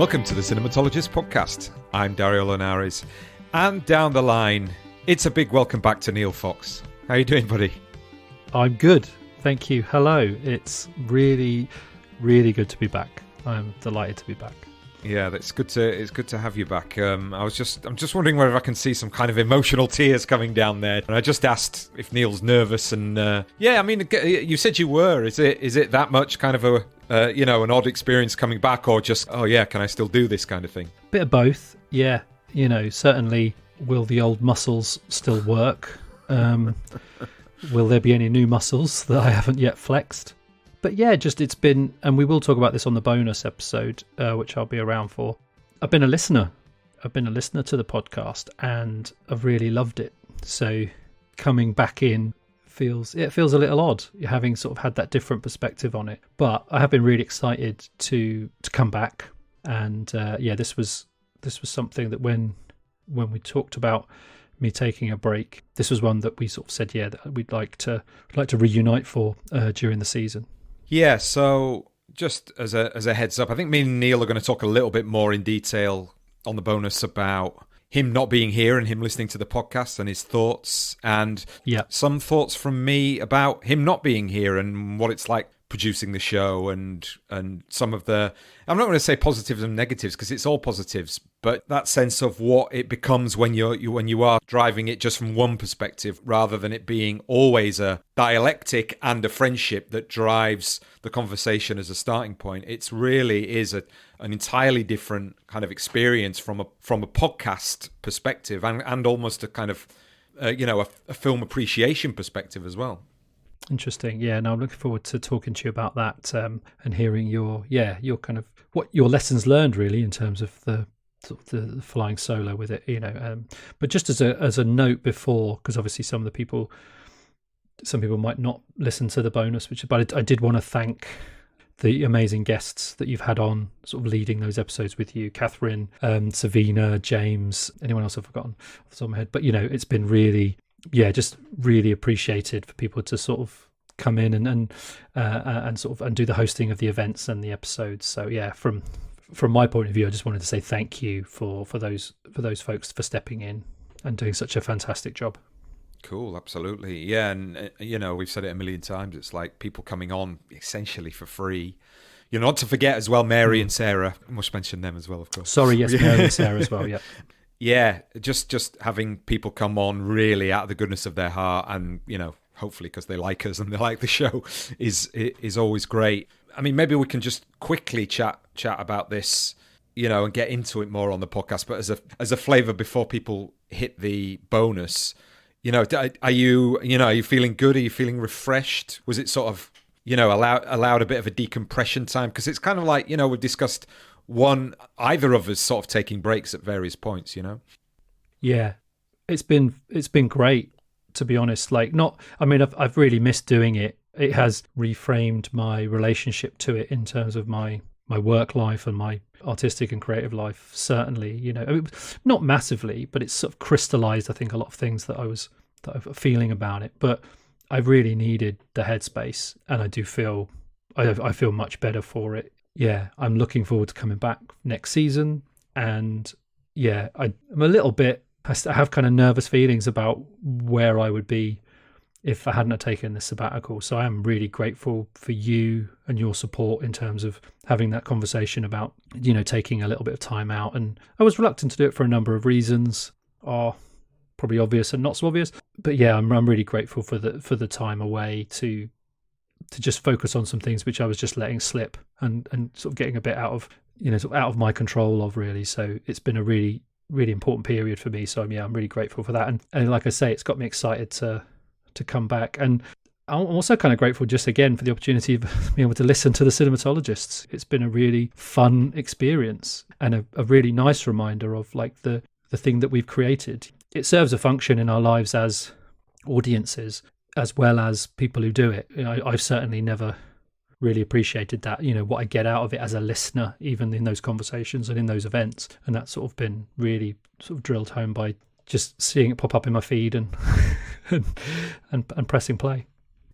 Welcome to the Cinematologists podcast. I'm Dario Linares, and down the line, it's a big welcome back to Neil Fox. How are you doing, buddy? I'm good, thank you. Hello. It's really, really good to be back. I'm delighted to be back. Yeah, it's good to have you back. I'm just wondering whether I can see some kind of emotional tears coming down there. And I just asked if Neil's nervous, and you said you were. Is it that much kind of a an odd experience coming back, or just can I still do this kind of thing? Bit of both, yeah. Certainly, will the old muscles still work? Will there be any new muscles that I haven't yet flexed? But yeah, it's been, and we will talk about this on the bonus episode, which I'll be around for. I've been a listener to the podcast, and I've really loved it. So coming back in feels a little odd, having sort of had that different perspective on it. But I have been really excited to come back, and this was something that when we talked about me taking a break, this was one that we sort of said, that we'd like to reunite for during the season. Yeah, so just as a heads up, I think me and Neil are going to talk a little bit more in detail on the bonus about him not being here and him listening to the podcast and his thoughts, and some thoughts from me about him not being here and what it's like producing the show, and some of the, I'm not going to say positives and negatives because it's all positives, but that sense of what it becomes when you are driving it just from one perspective, rather than it being always a dialectic and a friendship that drives the conversation as a starting point. It's really is an entirely different kind of experience from a podcast perspective, and almost a kind of a film appreciation perspective as well. Interesting. Yeah, no, I'm looking forward to talking to you about that, and hearing your kind of what your lessons learned really in terms of the flying solo with it, but just as a note before, because obviously some people might not listen to the bonus, but I did want to thank the amazing guests that you've had on, sort of leading those episodes with you, Catherine, Savina, James, anyone else I've forgotten off the top of my head, but it's been really, just really appreciated for people to sort of come in and do the hosting of the events and the episodes. So yeah, from my point of view, I just wanted to say thank you for those folks for stepping in and doing such a fantastic job. Cool, absolutely. Yeah, and we've said it a million times, it's like people coming on essentially for free. Not to forget as well, Mary and Sarah. I must mention them as well, of course. Sorry, yes, Mary and Sarah as well, yeah. Yeah, just having people come on really out of the goodness of their heart, and hopefully because they like us and they like the show, is always great. I mean, maybe we can just quickly chat about this, and get into it more on the podcast. But as a flavour before people hit the bonus, are you feeling good? Are you feeling refreshed? Was it sort of allowed a bit of a decompression time? Because it's kind of like we've discussed. Either of us sort of taking breaks at various points, Yeah, it's been great, to be honest. I've really missed doing it. It has reframed my relationship to it in terms of my work life and my artistic and creative life. Certainly, not massively, but it's sort of crystallized, I think, a lot of things that I was feeling about it. But I really needed the headspace, and I do feel I feel much better for it. Yeah, I'm looking forward to coming back next season, and I'm a little bit. I have kind of nervous feelings about where I would be if I hadn't taken this sabbatical. So I am really grateful for you and your support in terms of having that conversation about taking a little bit of time out. And I was reluctant to do it for a number of reasons, probably obvious and not so obvious. But yeah, I'm really grateful for the time away to just focus on some things which I was just letting slip and sort of getting a bit out of my control of, really. So it's been a really, really important period for me. So I'm really grateful for that. And like I say, it's got me excited to come back. And I'm also kind of grateful just again for the opportunity of being able to listen to the Cinematologists. It's been a really fun experience and a really nice reminder of like the thing that we've created. It serves a function in our lives as audiences, as well as people who do it. I've certainly never really appreciated that, what I get out of it as a listener, even in those conversations and in those events. And that's sort of been really sort of drilled home by just seeing it pop up in my feed and and pressing play.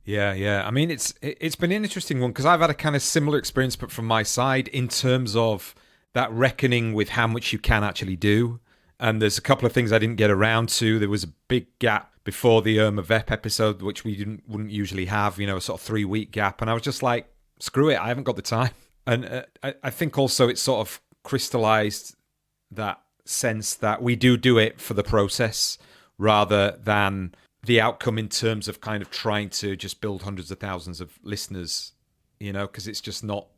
Yeah. I mean, it's been an interesting one because I've had a kind of similar experience, but from my side in terms of that reckoning with how much you can actually do. And there's a couple of things I didn't get around to. There was a big gap before the Irma Vep episode, which we wouldn't usually have, a sort of 3-week gap. And I was just like, screw it, I haven't got the time. And I think also it sort of crystallized that sense that we do it for the process rather than the outcome in terms of kind of trying to just build hundreds of thousands of listeners, because it's just not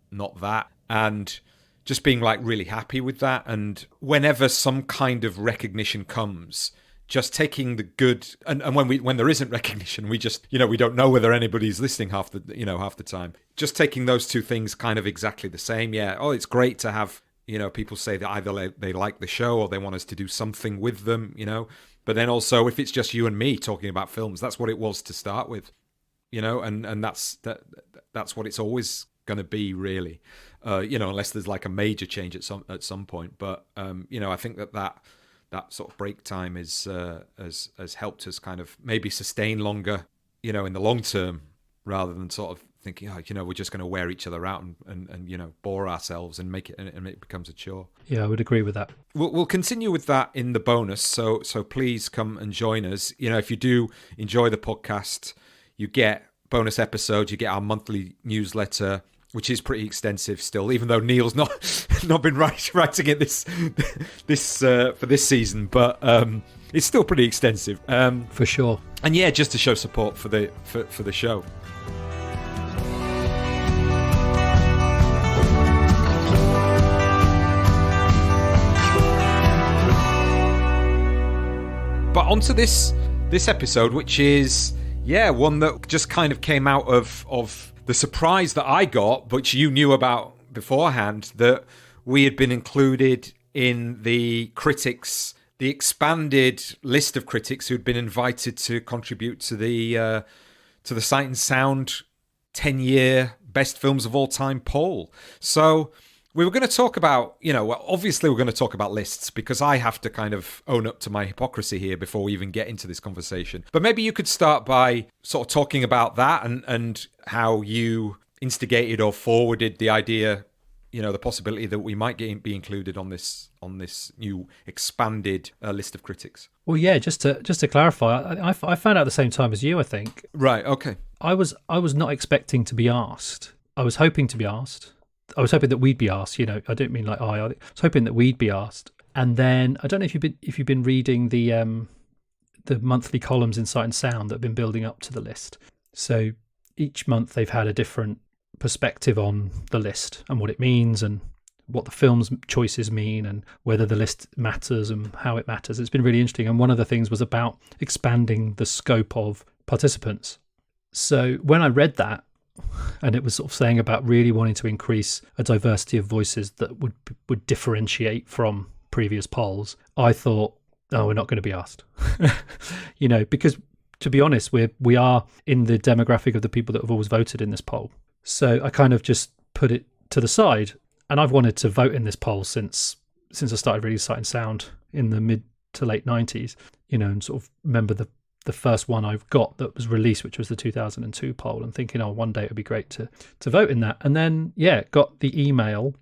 that. And just being like really happy with that. And whenever some kind of recognition comes, just taking the good, and when there isn't recognition, we just, we don't know whether anybody's listening half the time. Just taking those two things kind of exactly the same. Yeah. Oh, it's great to have, people say that either they like the show or they want us to do something with them, But then also, if it's just you and me talking about films, that's what it was to start with, and that's what it's always going to be, really, unless there's like a major change at some point. But I think that sort of break time has helped us kind of maybe sustain longer, in the long term, rather than sort of thinking, we're just going to wear each other out and bore ourselves and make it becomes a chore. Yeah, I would agree with that. We'll continue with that in the bonus. So please come and join us. If you do enjoy the podcast, you get bonus episodes, you get our monthly newsletter, which is pretty extensive still, even though Neil's not been writing it this for this season, but it's still pretty extensive. For sure. And yeah, just to show support for the show. But onto this episode, which is one that just kind of came out of the surprise that I got, which you knew about beforehand, that we had been included in the expanded list of critics who'd been invited to contribute to the Sight and Sound 10-year best films of all time poll. So we were going to talk about, obviously we're going to talk about lists because I have to kind of own up to my hypocrisy here before we even get into this conversation. But maybe you could start by sort of talking about that and how you instigated or forwarded the idea, the possibility that we might be included on this new expanded list of critics. Well, yeah, just to clarify, I found out at the same time as you, I think. Right, okay. I was not expecting to be asked. I was hoping to be asked. I was hoping that we'd be asked. I don't mean like I was hoping that we'd be asked. And then I don't know if you've been reading the monthly columns in Sight and Sound that have been building up to the list. So each month they've had a different perspective on the list and what it means and what the film's choices mean and whether the list matters and how it matters. It's been really interesting. And one of the things was about expanding the scope of participants. So when I read that, and it was sort of saying about really wanting to increase a diversity of voices that would differentiate from previous polls, I thought, oh, we're not going to be asked. Because to be honest, we are in the demographic of the people that have always voted in this poll. So I kind of just put it to the side. And I've wanted to vote in this poll since I started reading Sight and Sound in the mid to late 90s, and sort of remember the first one I've got that was released, which was the 2002 poll, and thinking, oh, one day it would be great to vote in that. And then, got the email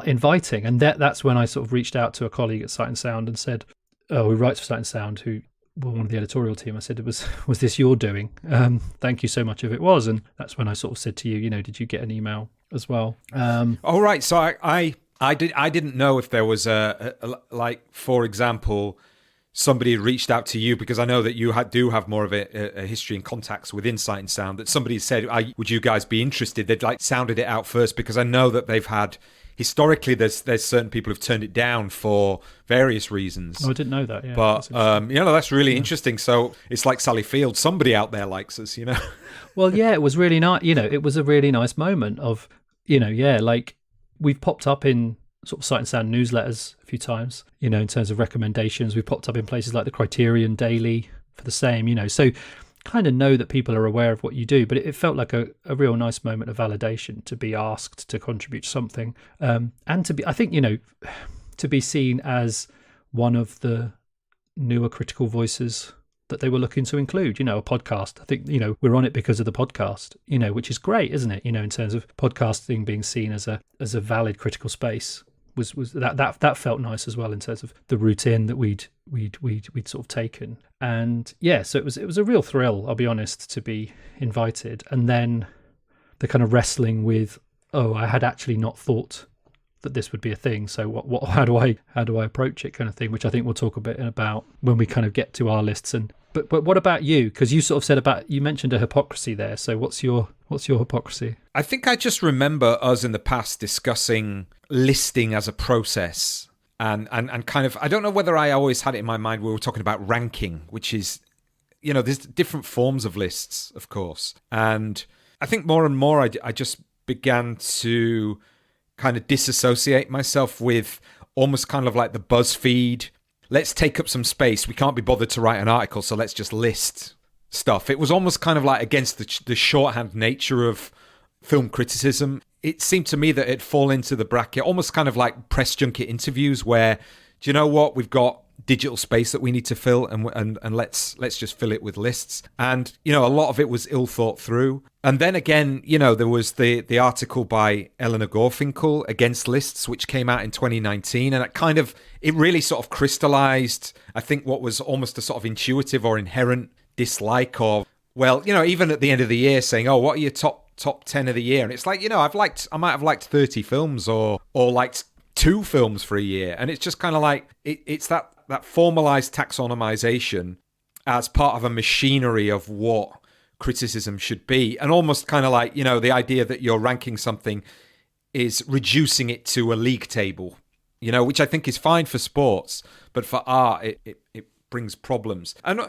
inviting. And that's when I sort of reached out to a colleague at Sight and Sound and said, who writes for Sight and Sound, who were one of the editorial team. I said, was this your doing? Thank you so much if it was. And that's when I sort of said to you, did you get an email as well? Oh, right. So I didn't know if there was like, for example, somebody had reached out to you, because I know that you do have more of a history and contacts within Sight and Sound, that somebody said, would you guys be interested? They'd like sounded it out first, because I know that they've had, historically, there's certain people who've turned it down for various reasons. Oh, I didn't know that, yeah. But, that's really interesting. So it's like Sally Field, somebody out there likes us, Well, yeah, it was really nice. It was a really nice moment of, like we've popped up in sort of Sight and Sound newsletters a few times, in terms of recommendations. We've popped up in places like the Criterion Daily for the same, so kind of know that people are aware of what you do, but it felt like a real nice moment of validation to be asked to contribute something, and to be, I think, to be seen as one of the newer critical voices that they were looking to include, a podcast. I think, we're on it because of the podcast, which is great, isn't it? In terms of podcasting being seen as a valid critical space. was that felt nice as well in terms of the routine that we'd sort of taken. And yeah, so it was a real thrill, I'll be honest, to be invited. And then the kind of wrestling with, oh, I had actually not thought that this would be a thing. So how do I approach it, kind of thing, which I think we'll talk a bit about when we kind of get to our lists. And but what about you? Because you sort of said you mentioned a hypocrisy there. So what's your hypocrisy? I think I just remember us in the past discussing listing as a process, and kind of, I don't know whether I always had it in my mind, we were talking about ranking, which is, there's different forms of lists, of course. And I think more and more I just began to kind of disassociate myself with almost kind of like the BuzzFeed, let's take up some space, we can't be bothered to write an article, so let's just list stuff. It was almost kind of like against the shorthand nature of film criticism. It seemed to me that it'd fall into the bracket, almost kind of like press junket interviews where, do you know what, we've got digital space that we need to fill, and let's just fill it with lists. And a lot of it was ill thought through. And then again, there was the article by Eleanor Gorfinkel against lists, which came out in 2019, and it really sort of crystallized, I think, what was almost a sort of intuitive or inherent dislike of, well, even at the end of the year saying, oh, what are your top 10 of the year? And it's like, I might have liked 30 films or liked 2 films for a year. And it's just kind of like, it's that formalized taxonomization as part of a machinery of what criticism should be. And almost kind of like, the idea that you're ranking something is reducing it to a league table, which I think is fine for sports, but for art, it brings problems. And,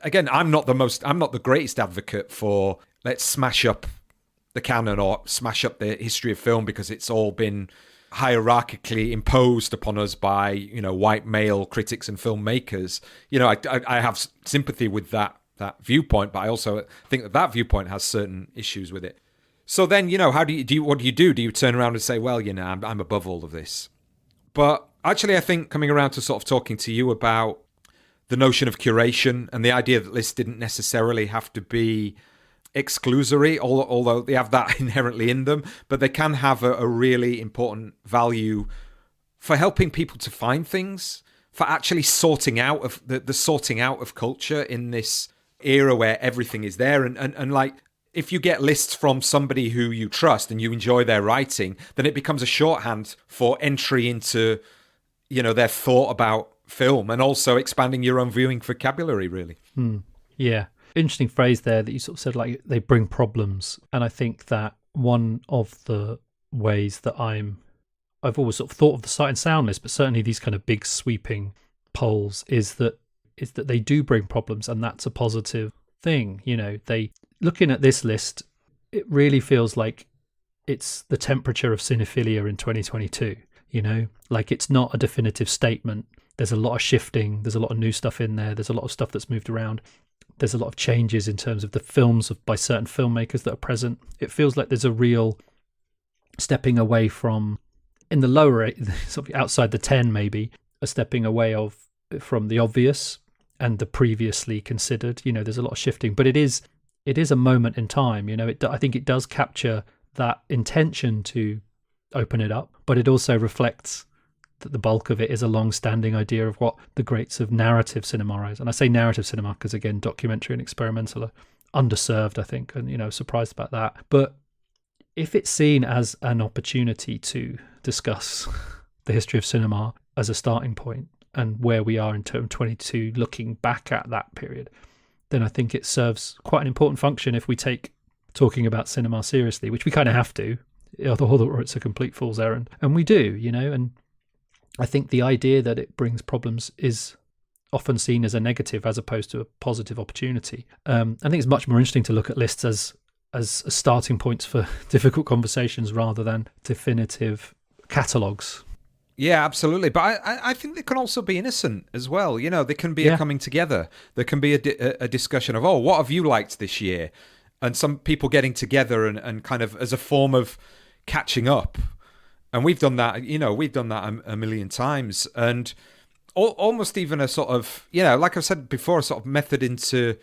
again, I'm not the greatest advocate for let's smash up the canon or smash up the history of film because it's all been hierarchically imposed upon us by, white male critics and filmmakers. I have sympathy with that viewpoint, but I also think that viewpoint has certain issues with it. So then, how what do you do? Do you turn around and say, well, I'm above all of this? But actually, I think coming around to sort of talking to you about the notion of curation and the idea that lists didn't necessarily have to be exclusory, although they have that inherently in them, but they can have a really important value for helping people to find things, for actually sorting out of the sorting out of culture in this era where everything is there. And like, if you get lists from somebody who you trust and you enjoy their writing, then it becomes a shorthand for entry into, their thought about film and also expanding your own viewing vocabulary, really. Yeah. Interesting phrase there that you sort of said, like, they bring problems. And I think that one of the ways that I've always sort of thought of the sight and sound list, but certainly these kind of big sweeping polls is that they do bring problems, and that's a positive thing. They, looking at this list, it really feels like it's the temperature of cinephilia in 2022. Like, it's not a definitive statement. There's a lot of shifting. There's a lot of new stuff in there. There's a lot of stuff that's moved around. There's a lot of changes in terms of the films by certain filmmakers that are present. It feels like there's a real stepping away from, in the lower, sort of outside the 10 maybe, a stepping away from the obvious and the previously considered. There's a lot of shifting, but it is a moment in time. I think it does capture that intention to open it up, but it also reflects that the bulk of it is a long-standing idea of what the greats of narrative cinema is. And I say narrative cinema because, again, documentary and experimental are underserved, I think, and, surprised about that. But if it's seen as an opportunity to discuss the history of cinema as a starting point and where we are in 2022, looking back at that period, then I think it serves quite an important function if we take talking about cinema seriously, which we kind of have to, or it's a complete fool's errand. And we do, and I think the idea that it brings problems is often seen as a negative as opposed to a positive opportunity. I think it's much more interesting to look at lists as starting points for difficult conversations rather than definitive catalogues. Yeah, absolutely. But I think they can also be innocent as well. There can be a coming together. There can be a discussion of, oh, what have you liked this year? And some people getting together and kind of as a form of catching up. And we've done that, a million times. And almost even a sort of, like I've said before, a sort of method into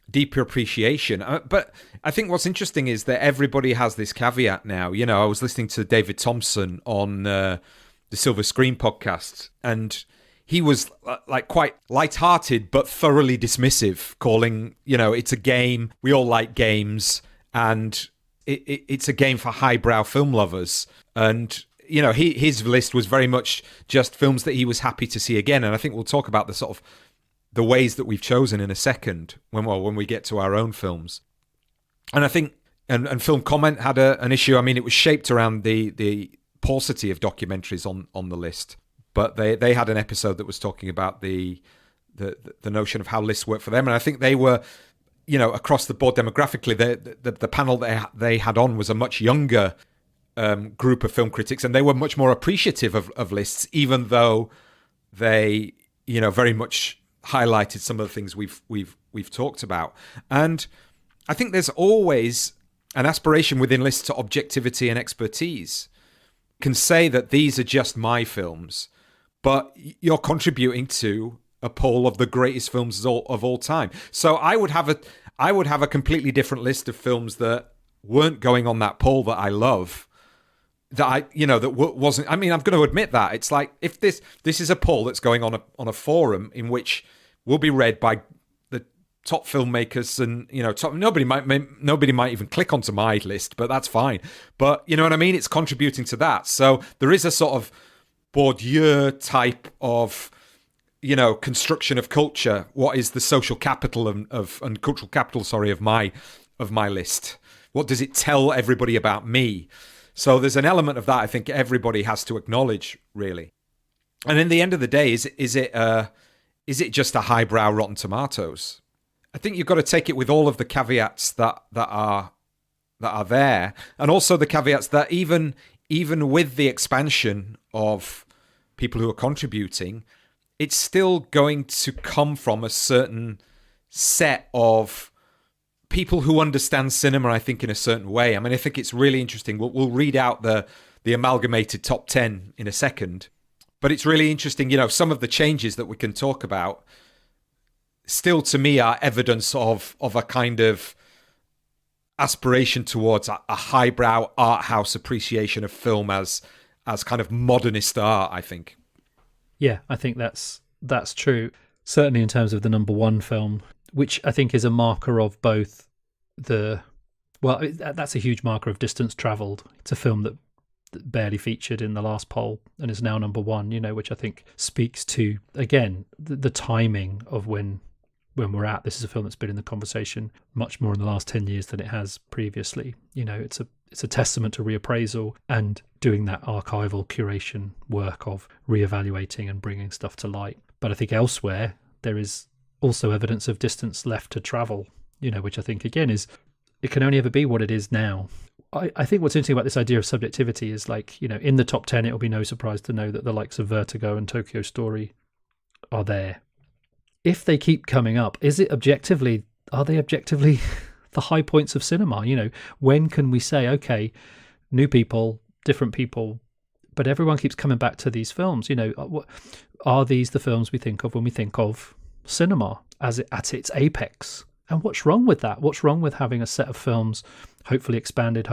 deeper appreciation. But I think what's interesting is that everybody has this caveat now. I was listening to David Thompson on the Silver Screen podcast, and he was like quite light-hearted but thoroughly dismissive, calling, it's a game, we all like games, and it's a game for highbrow film lovers. And his list was very much just films that he was happy to see again. And I think we'll talk about the sort of the ways that we've chosen in a second when we get to our own films. And I think and Film Comment had an issue. I mean, it was shaped around the paucity of documentaries on the list, but they had an episode that was talking about the notion of how lists work for them. And I think they were, across the board demographically, the panel they had on was a much younger group of film critics, and they were much more appreciative of lists, even though they, very much highlighted some of the things we've talked about. And I think there's always an aspiration within lists to objectivity and expertise. Can say that these are just my films, but you're contributing to a poll of the greatest films of all time. So I would have a completely different list of films that weren't going on that poll that I love. Wasn't. I mean, I'm going to admit that it's like if this is a poll that's going on a forum in which will be read by the top filmmakers, and nobody might even click onto my list, but that's fine. But you know what I mean? It's contributing to that. So there is a sort of Bourdieu type of construction of culture. What is the social capital and cultural capital? Of my list. What does it tell everybody about me? So there's an element of that I think everybody has to acknowledge, really. And in the end of the day, is it just a highbrow Rotten Tomatoes? I think you've got to take it with all of the caveats that are there, and also the caveats that even with the expansion of people who are contributing, it's still going to come from a certain set of people who understand cinema, I think, in a certain way. I mean, I think it's really interesting. We'll read out the amalgamated top 10 in a second, but it's really interesting. Some of the changes that we can talk about still, to me, are evidence of a kind of aspiration towards a highbrow art house appreciation of film as kind of modernist art, I think. Yeah, I think that's true. Certainly in terms of the number one film, which I think is a marker of both that's a huge marker of distance travelled. It's a film that barely featured in the last poll and is now number one, which I think speaks to, again, the timing of when we're at. This is a film that's been in the conversation much more in the last 10 years than it has previously. It's a testament to reappraisal and doing that archival curation work of reevaluating and bringing stuff to light. But I think elsewhere there is also evidence of distance left to travel, which I think, again, it can only ever be what it is now. I think what's interesting about this idea of subjectivity is, like, in the top 10, it'll be no surprise to know that the likes of Vertigo and Tokyo Story are there. If they keep coming up, are they objectively the high points of cinema? When can we say, okay, new people, different people, but everyone keeps coming back to these films? Are these the films we think of when we think of cinema at its apex? And what's wrong with that? What's wrong with having a set of films, hopefully expanded,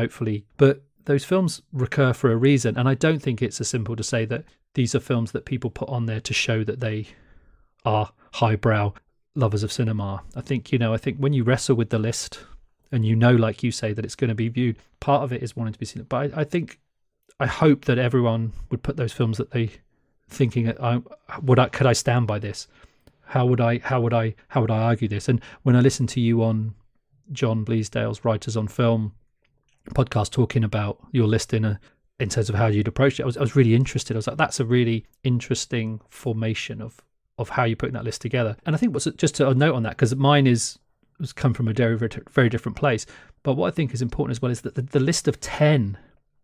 but those films recur for a reason? And I don't think it's as simple to say that these are films that people put on there to show that they are highbrow lovers of cinema. I think when you wrestle with the list and like you say, that it's going to be viewed, part of it is wanting to be seen. But I hope that everyone would put those films that they thinking, could I stand by this? How would I argue this? And when I listened to you on John Bleasdale's Writers on Film podcast talking about your list in terms of how you'd approach it, I was really interested. I was like, that's a really interesting formation of how you're putting that list together. And I think just to note on that, because mine has come from a very, very different place. But what I think is important as well is that the list of 10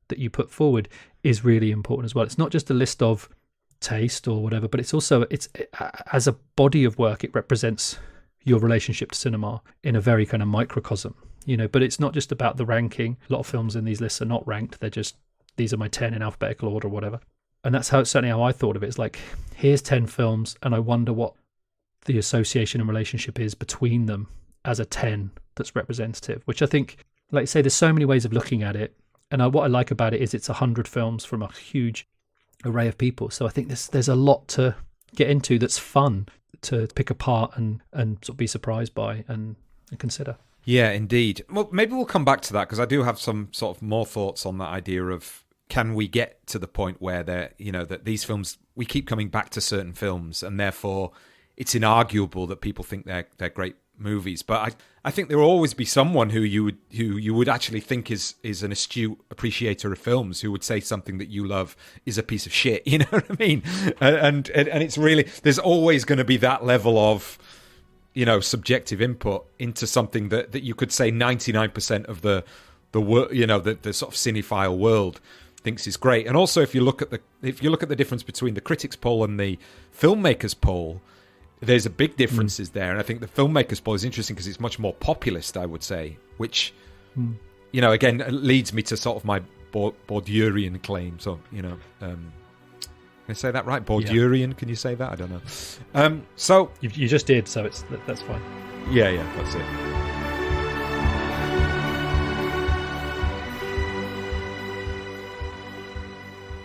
that you put forward is really important as well. It's not just a list of taste or whatever, but it's also, as a body of work, it represents your relationship to cinema in a very kind of microcosm, but it's not just about the ranking. A lot of films in these lists are not ranked. They're just, these are my 10 in alphabetical order or whatever. And that's certainly how I thought of it. It's like, here's 10 films, and I wonder what the association and relationship is between them as a 10 that's representative, which I think, like I say, there's so many ways of looking at it. And what I like about it is it's 100 films from a huge array of people. So I think there's a lot to get into that's fun to pick apart and sort of be surprised by and consider. Yeah, indeed. Well, maybe we'll come back to that, because I do have some sort of more thoughts on that idea of, can we get to the point where that these films, we keep coming back to certain films, and therefore it's inarguable that people think they're great movies. But I think there will always be someone who you would actually think is an astute appreciator of films, who would say something that you love is a piece of shit. You know what I mean? And it's really, there's always going to be that level of, subjective input into something that you could say 99% of the sort of cinephile world thinks is great. And also, if you look at the difference between the critics poll and the filmmakers poll, there's a big differences there. And I think the filmmakers poll is interesting because it's much more populist, I would say, which again leads me to sort of my Bourdieuian claim. So can I say that right? Bourdieuian? Yeah. Can you say that? I don't know. So you just did, so that's fine. Yeah, that's it.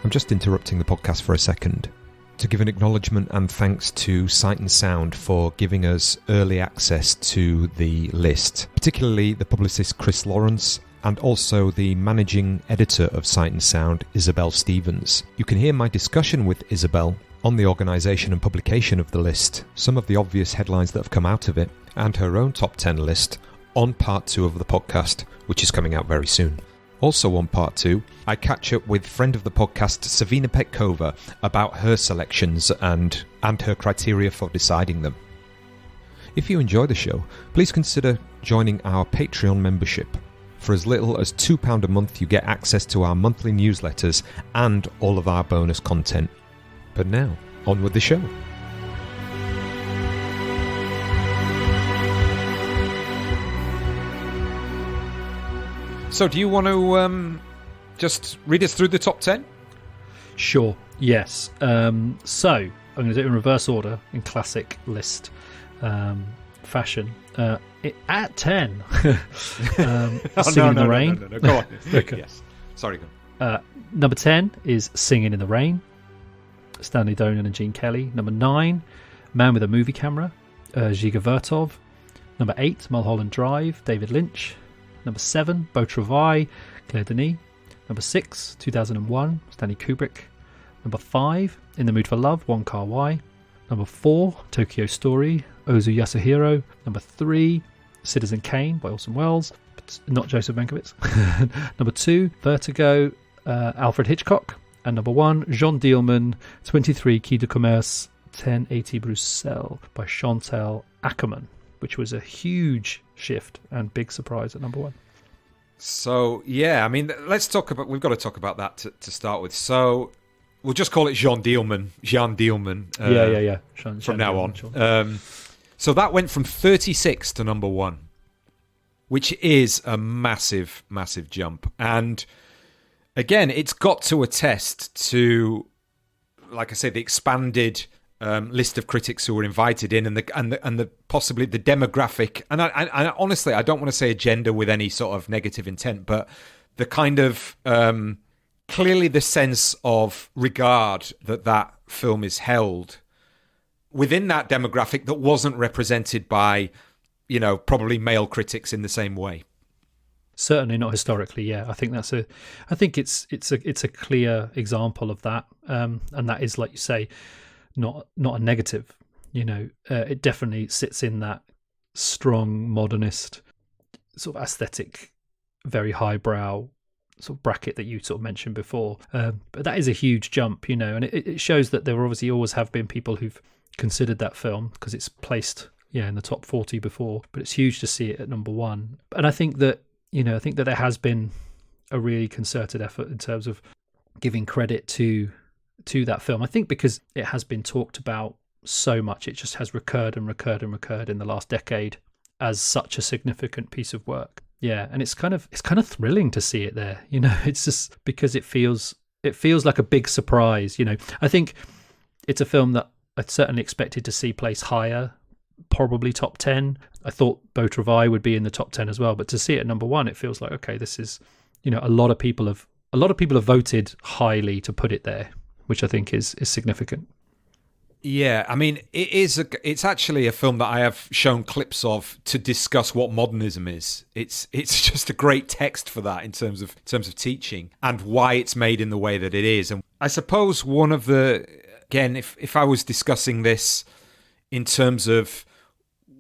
I'm just interrupting the podcast for a second to give an acknowledgement and thanks to Sight and Sound for giving us early access to the list, particularly the publicist Chris Lawrence and also the managing editor of Sight and Sound, Isabel Stevens. You can hear my discussion with Isabel on the organisation and publication of the list, some of the obvious headlines that have come out of it, and her own top 10 list on part 2 of the podcast, which is coming out very soon. Also on part 2, I catch up with friend of the podcast Savina Petkova about her selections and her criteria for deciding them. If you enjoy the show, please consider joining our Patreon membership. For as little as £2 a month, you get access to our monthly newsletters and all of our bonus content. But now, on with the show. So do you want to just read us through the top 10? Sure, yes. So I'm going to do it in reverse order, in classic list fashion. At 10, Singing in the Rain. No. Go on. Okay. Yes. Sorry. Number 10 is Singing in the Rain, Stanley Donen and Gene Kelly. Number 9, Man with a Movie Camera, Dziga Vertov. Number 8, Mulholland Drive, David Lynch. Number 7, Beau Travail, Claire Denis. Number 6, 2001, Stanley Kubrick. Number 5, In the Mood for Love, Wong Kar-wai. Number 4, Tokyo Story, Ozu Yasuhiro. Number 3, Citizen Kane by Orson Welles, but not Joseph Mankiewicz. Number 2, Vertigo, Alfred Hitchcock. And number 1, Jean Dielman, 23 Quai de Commerce, 1080 Bruxelles by Chantal Akerman, which was a huge shift and big surprise at number 1. So, yeah, I mean, we've got to talk about that to start with. So, we'll just call it Jean Dielman. Yeah. From now on. So that went from 36 to number 1, which is a massive, massive jump. And again, it's got to attest to, like I said, the expanded list of critics who were invited in, and the possibly the demographic. And I honestly, I don't want to say agenda with any sort of negative intent, but the kind of clearly the sense of regard that film is held within that demographic that wasn't represented by, probably male critics in the same way. Certainly not historically. Yeah, I think it's a clear example of that, and that is, like you say, not a negative. It definitely sits in that strong modernist sort of aesthetic, very highbrow sort of bracket that you sort of mentioned before. But that is a huge jump, and it shows that there obviously always have been people who've considered that film because it's placed in the top 40 before, but it's huge to see it at number 1. And I think that there has been a really concerted effort in terms of giving credit to that film. I think because it has been talked about so much, it just has recurred and recurred and recurred in the last decade as such a significant piece of work. Yeah, and it's kind of thrilling to see it there. It's just because it feels like a big surprise. I think it's a film that I'd certainly expected to see placed higher, probably top 10. I thought Beau Travail would be in the top 10 as well, but to see it at number 1, it feels like, okay, this is, a lot of people have voted highly to put it there. which I think is significant. Yeah, I mean, it's actually a film that I have shown clips of to discuss what modernism is. It's just a great text for that in terms of teaching and why it's made in the way that it is. And I suppose one of again, if I was discussing this in terms of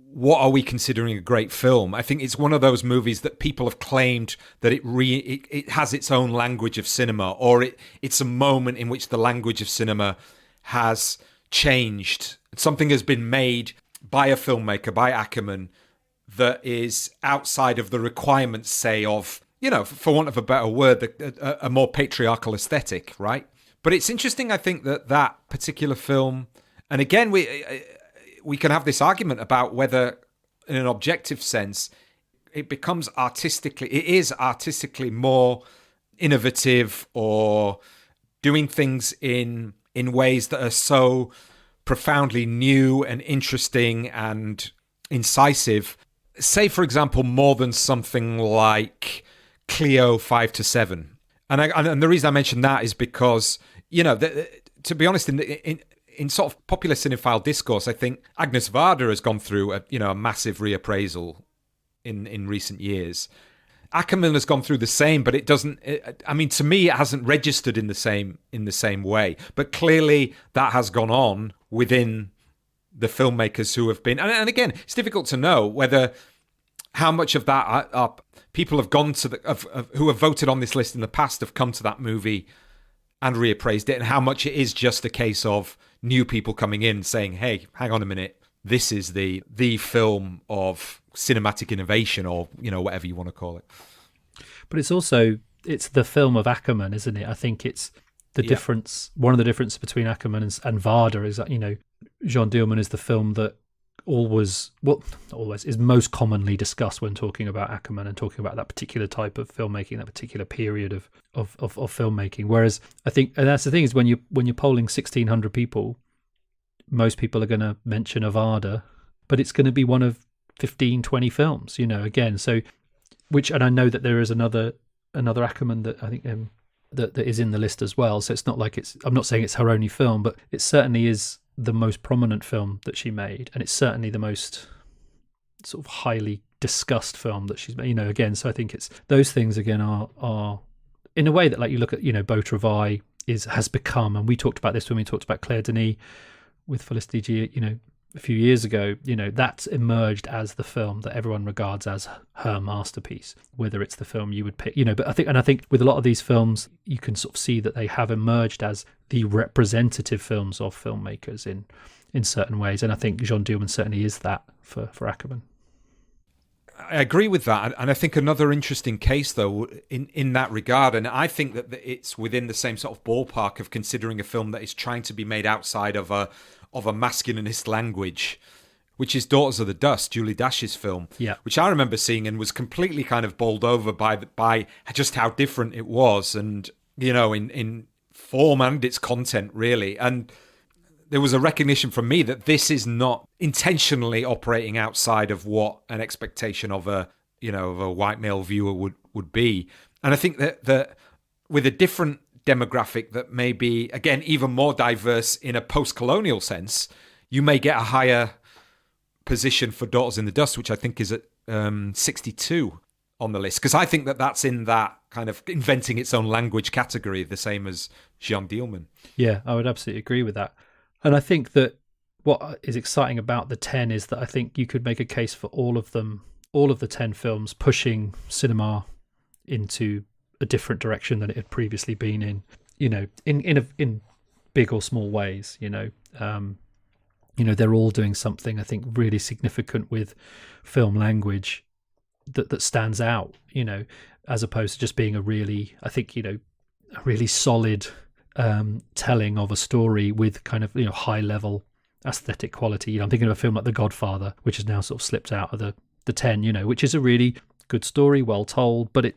what are we considering a great film, I think it's one of those movies that people have claimed that it has its own language of cinema, or it's a moment in which the language of cinema has changed. Something has been made by a filmmaker, by Ackerman, that is outside of the requirements, say, of, for want of a better word, a more patriarchal aesthetic, right? But it's interesting, I think, that particular film, and again, we can have this argument about whether, in an objective sense, it is artistically more innovative, or doing things in ways that are so profoundly new and interesting and incisive, say, for example, more than something like Cleo 5 to 7. And the reason I mention that is because, to be honest, in sort of popular cinephile discourse, I think Agnes Varda has gone through a massive reappraisal in recent years. Ackerman has gone through the same, but it doesn't. To me, it hasn't registered in the same way. But clearly, that has gone on within the filmmakers who have been. And again, it's difficult to know how much of that are people have gone to who have voted on this list in the past have come to that movie and reappraised it, and how much it is just a case of new people coming in saying, "Hey, hang on a minute, this is the film of cinematic innovation," or whatever you want to call it. But it's the film of Ackerman, isn't it? I think it's the difference. One of the differences between Ackerman and Varda is that Jean Dielman is the film that always is most commonly discussed when talking about Ackerman and talking about that particular type of filmmaking, that particular period of filmmaking. Whereas I think, and that's the thing, is when you're polling 1,600 people, most people are going to mention a Varda, but it's going to be one of 15, 20 films, again. So, and I know that there is another Ackerman that I think that is in the list as well. So it's not like I'm not saying it's her only film, but it certainly is the most prominent film that she made, and it's certainly the most sort of highly discussed film that she's made. Again, so I think it's those things again are in a way that, like, you look at Beau Travail has become, and we talked about this when we talked about Claire Denis with Felicity G, a few years ago, that's emerged as the film that everyone regards as her masterpiece, whether it's the film you would pick, but I think with a lot of these films, you can sort of see that they have emerged as the representative films of filmmakers in certain ways. And I think Jean Dielman certainly is that for Ackerman. I agree with that. And I think another interesting case, though, in that regard, and I think that it's within the same sort of ballpark of considering a film that is trying to be made outside of a masculinist language, which is Daughters of the Dust, Julie Dash's film, which I remember seeing and was completely kind of bowled over by just how different it was, and in form and its content, really. And there was a recognition from me that this is not intentionally operating outside of what an expectation of a white male viewer would be. And I think that with a different demographic that may be, again, even more diverse in a post-colonial sense, you may get a higher position for Daughters in the Dust, which I think is at 62 on the list, because I think that's in that kind of inventing its own language category, the same as Jean Dielman. Yeah, I would absolutely agree with that. And I think that what is exciting about the 10 is that I think you could make a case for all of the 10 films pushing cinema into a different direction than it had previously been in big or small ways. They're all doing something, I think, really significant with film language that stands out, as opposed to just being a really solid telling of a story with kind of high level aesthetic quality. I'm thinking of a film like The Godfather, which has now sort of slipped out of the 10, which is a really good story, well told, but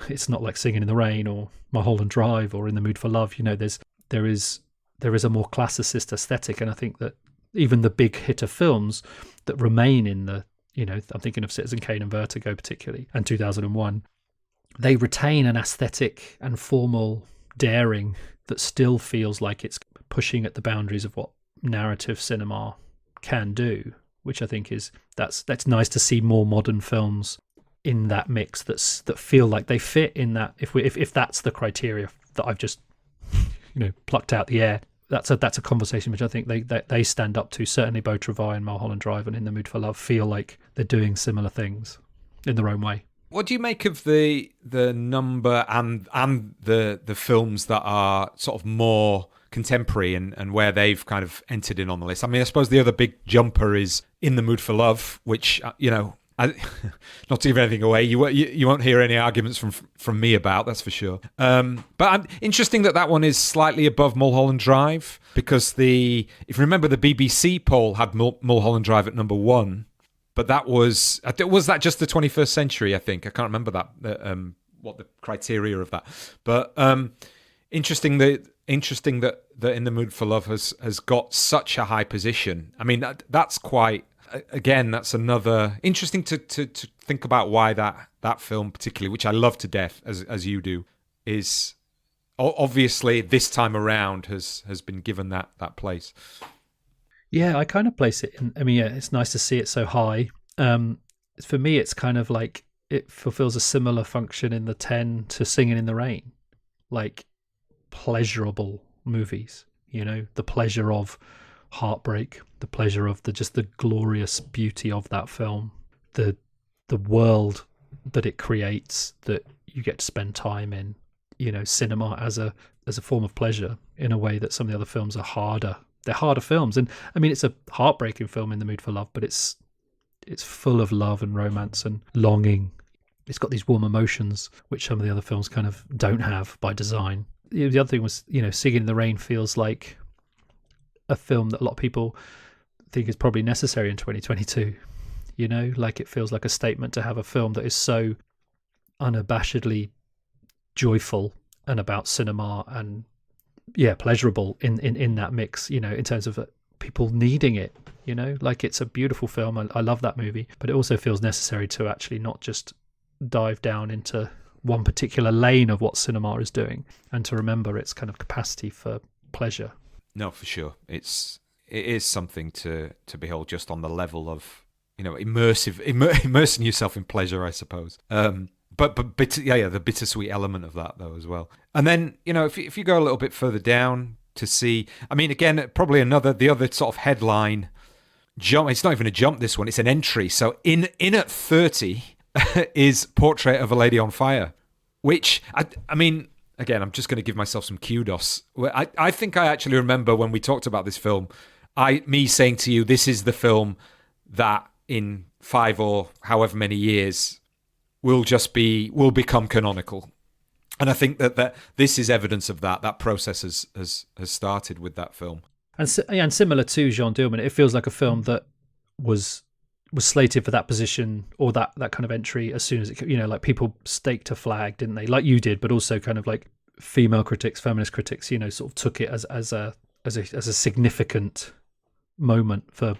it's not like Singing in the Rain or Mulholland Drive or In the Mood for Love. There is a more classicist aesthetic, and I think that even the big hitter films that remain in the, I'm thinking of Citizen Kane and Vertigo particularly, and 2001, they retain an aesthetic and formal daring that still feels like it's pushing at the boundaries of what narrative cinema can do, which I think is that's nice to see more modern films in that mix that feel like they fit in that. If that's the criteria that I've just plucked out the air, that's a conversation which I think they stand up to. Certainly Beau Travail and Mulholland Drive and In the Mood for Love feel like they're doing similar things in their own way. What do you make of the number and the films that are sort of more contemporary and where they've kind of entered in on the list? I mean, I suppose the other big jumper is In the Mood for Love, which, not to give anything away, you won't hear any arguments from me about, that's for sure. But interesting that one is slightly above Mulholland Drive, because if you remember, the BBC poll had Mulholland Drive at number 1, but that was that just the 21st century, I think. I can't remember that what the criteria of that. But interesting that In the Mood for Love has got such a high position. I mean, that's quite. Again, that's another interesting to think about why that film particularly, which I love to death as you do, is obviously this time around has been given that place. Yeah, I kind of place it in. I mean, yeah, it's nice to see it so high. For me, it's kind of like it fulfills a similar function in the 10 to Singing in the Rain, like pleasurable movies. The pleasure of heartbreak, the pleasure of the glorious beauty of that film, the world that it creates, that you get to spend time in. Cinema as a form of pleasure in a way that some of the other films are harder. They're harder films, and I mean, it's a heartbreaking film, In the Mood for Love, but it's full of love and romance and longing. It's got these warm emotions which some of the other films kind of don't have by design. The other thing was, Singing in the Rain feels like a film that a lot of people think is probably necessary in 2022. Like it feels like a statement to have a film that is so unabashedly joyful and about cinema and pleasurable in that mix, in terms of people needing it, like it's a beautiful film. I love that movie, but it also feels necessary to actually not just dive down into one particular lane of what cinema is doing, and to remember its kind of capacity for pleasure. No, for sure. It is something to behold, just on the level of, immersing yourself in pleasure, I suppose. But the bittersweet element of that though as well. And then, if you go a little bit further down to see, I mean, again, probably the other sort of headline jump. It's not even a jump, this one. It's an entry. So in at 30 is Portrait of a Lady on Fire, which I mean, again, I'm just going to give myself some kudos. I think I actually remember when we talked about this film, me saying to you, this is the film that in 5 or however many years will become canonical. And I think that this is evidence of that. That process has started with that film. And similar to Jean Dillman, it feels like a film that was slated for that position or that kind of entry as soon as it, like people staked a flag, didn't they? Like you did, but also kind of like female critics, feminist critics, sort of took it as a significant moment for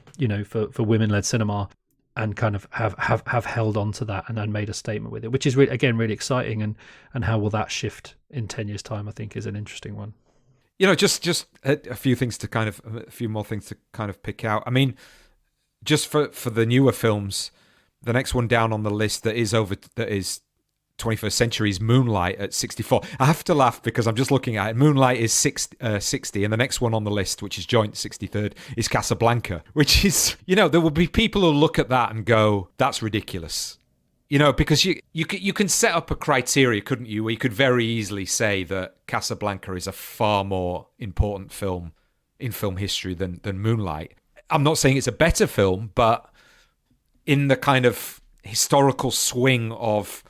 women-led cinema, and kind of have held on to that and then made a statement with it, which is really exciting. And how will that shift in 10 years' time, I think, is an interesting one. Just a few more things to kind of pick out. I mean, just for the newer films, the next one down on the list that is 21st Century's Moonlight at 64. I have to laugh because I'm just looking at it. Moonlight is 60, and the next one on the list, which is joint 63rd, is Casablanca, which is, there will be people who look at that and go, that's ridiculous. Because you can set up a criteria, couldn't you, where you could very easily say that Casablanca is a far more important film in film history than Moonlight. I'm not saying it's a better film, but in the kind of historical swing of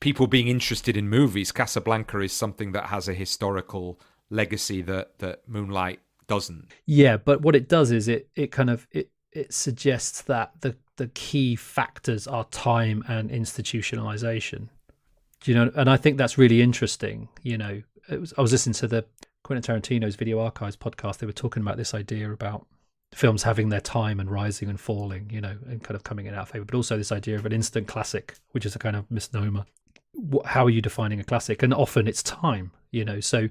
people being interested in movies, Casablanca is something that has a historical legacy that Moonlight doesn't. Yeah, but what it does is it suggests that the key factors are time and institutionalization. And I think that's really interesting. I was listening to the Quentin Tarantino's Video Archives podcast. They were talking about this idea about films having their time and rising and falling, and kind of coming in out of favor, but also this idea of an instant classic, which is a kind of misnomer. How are you defining a classic? And often it's time, so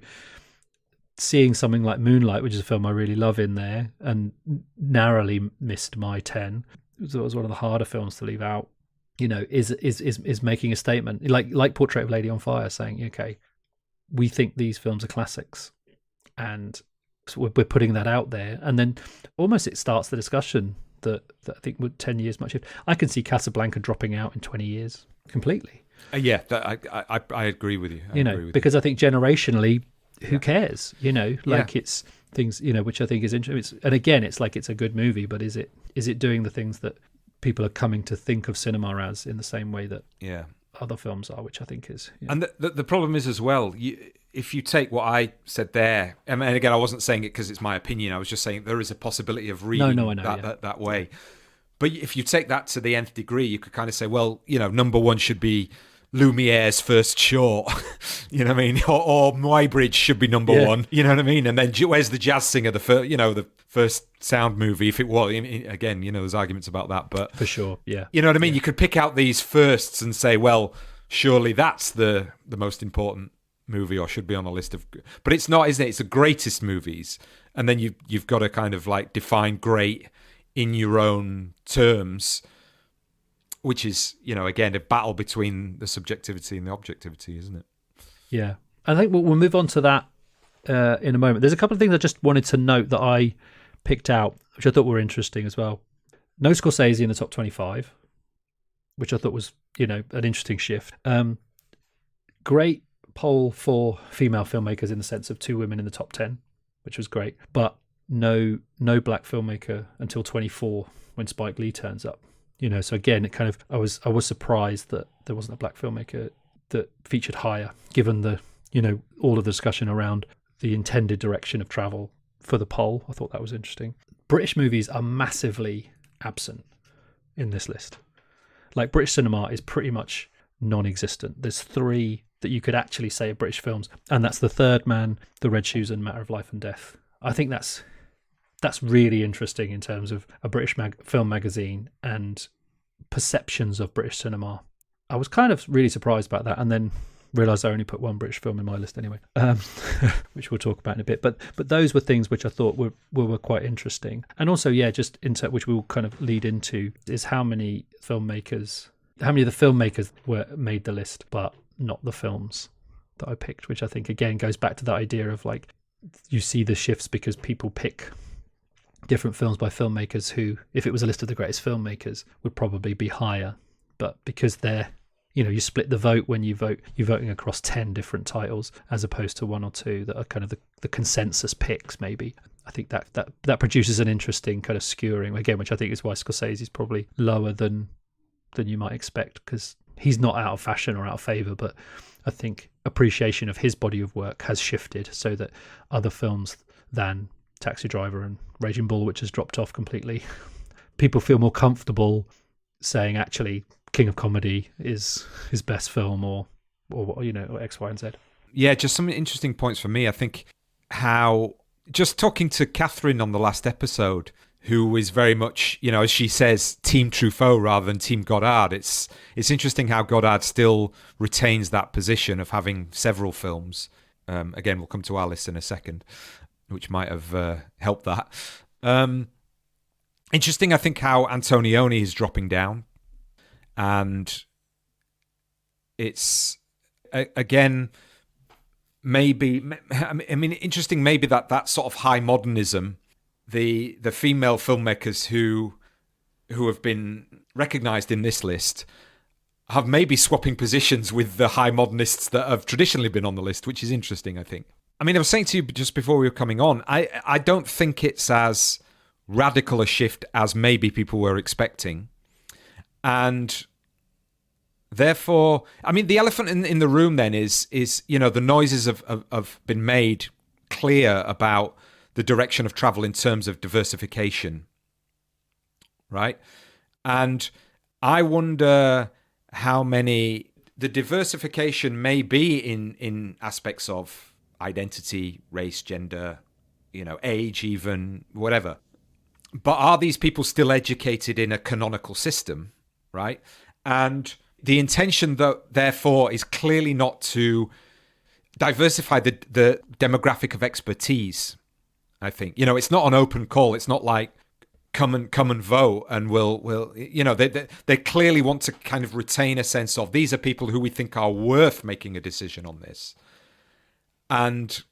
seeing something like Moonlight, which is a film I really love, in there, and narrowly missed my 10. It was one of the harder films to leave out. Is making a statement like Portrait of a Lady on Fire, saying, okay, we think these films are classics, and so we're putting that out there, and then almost it starts the discussion that I think would 10 years much. I can see Casablanca dropping out in 20 years completely. I agree with you. Because I think generationally, who cares? It's things, which I think is interesting. And again, it's like, it's a good movie, but is it doing the things that people are coming to think of cinema as, in the same way that other films are, which I think is. And the problem is as well, if you take what I said there, and again, I wasn't saying it because it's my opinion, I was just saying there is a possibility of reading that way. But if you take that to the nth degree, you could kind of say, well, number one should be Lumiere's first short, you know what I mean? Or Muybridge should be number one, you know what I mean? And then where's the Jazz Singer, the first sound movie, if it was? Again, there's arguments about that, but for sure, yeah. You know what I mean? You could pick out these firsts and say, well, surely that's the most important movie, or should be on a list of. But it's not, isn't it? It's the greatest movies, and then you've got to kind of like define great in your own terms, which is, again, a battle between the subjectivity and the objectivity, isn't it? Yeah. I think we'll move on to that in a moment. There's a couple of things I just wanted to note that I picked out, which I thought were interesting as well. No Scorsese in the top 25, which I thought was, an interesting shift. Great poll for female filmmakers in the sense of 2 women in the top 10, which was great. But no black filmmaker until 24 when Spike Lee turns up. So again, it kind of, I was surprised that there wasn't a black filmmaker that featured higher, given the, all of the discussion around the intended direction of travel for the poll. I thought that was interesting. British movies are massively absent in this list. Like, British cinema is pretty much non-existent. There's 3 that you could actually say are British films, and that's The Third Man, The Red Shoes, and Matter of Life and Death. I think that's really interesting in terms of a British film magazine and perceptions of British cinema. I was kind of really surprised about that, and then realised I only put 1 British film in my list anyway, which we'll talk about in a bit. But those were things which I thought were quite interesting. And also, just into which we will kind of lead into, is how many of the filmmakers made the list, but not the films that I picked, which I think, again, goes back to that idea of, like, you see the shifts because people pick different films by filmmakers who, if it was a list of the greatest filmmakers, would probably be higher. But because they're, you split the vote when you're voting across 10 different titles as opposed to 1 or 2 that are kind of the consensus picks, maybe. I think that produces an interesting kind of skewering, again, which I think is why Scorsese is probably lower than you might expect, because he's not out of fashion or out of favour, but I think appreciation of his body of work has shifted so that other films than Taxi Driver and Raging Bull, which has dropped off completely, people feel more comfortable saying, actually, King of Comedy is his best film, or X, Y, and Z. Yeah, just some interesting points for me. I think how, just talking to Catherine on the last episode, who is very much, as she says, Team Truffaut rather than Team Godard. It's interesting how Godard still retains that position of having several films. Again, we'll come to our list in a second, which might have helped that. Interesting, I think, how Antonioni is dropping down. And it's, again, maybe, interesting maybe that sort of high modernism, the female filmmakers who have been recognised in this list have maybe swapping positions with the high modernists that have traditionally been on the list, which is interesting, I think. I was saying to you just before we were coming on, I don't think it's as radical a shift as maybe people were expecting. And therefore, the elephant in the room then is the noises have been made clear about the direction of travel in terms of diversification, right? And I wonder how many the diversification may be in aspects of identity, race, gender, age, even, whatever. But are these people still educated in a canonical system, right? And the intention, therefore, is clearly not to diversify the demographic of expertise. I think, it's not an open call. It's not like come and vote, and we'll they clearly want to kind of retain a sense of these are people who we think are worth making a decision on this, and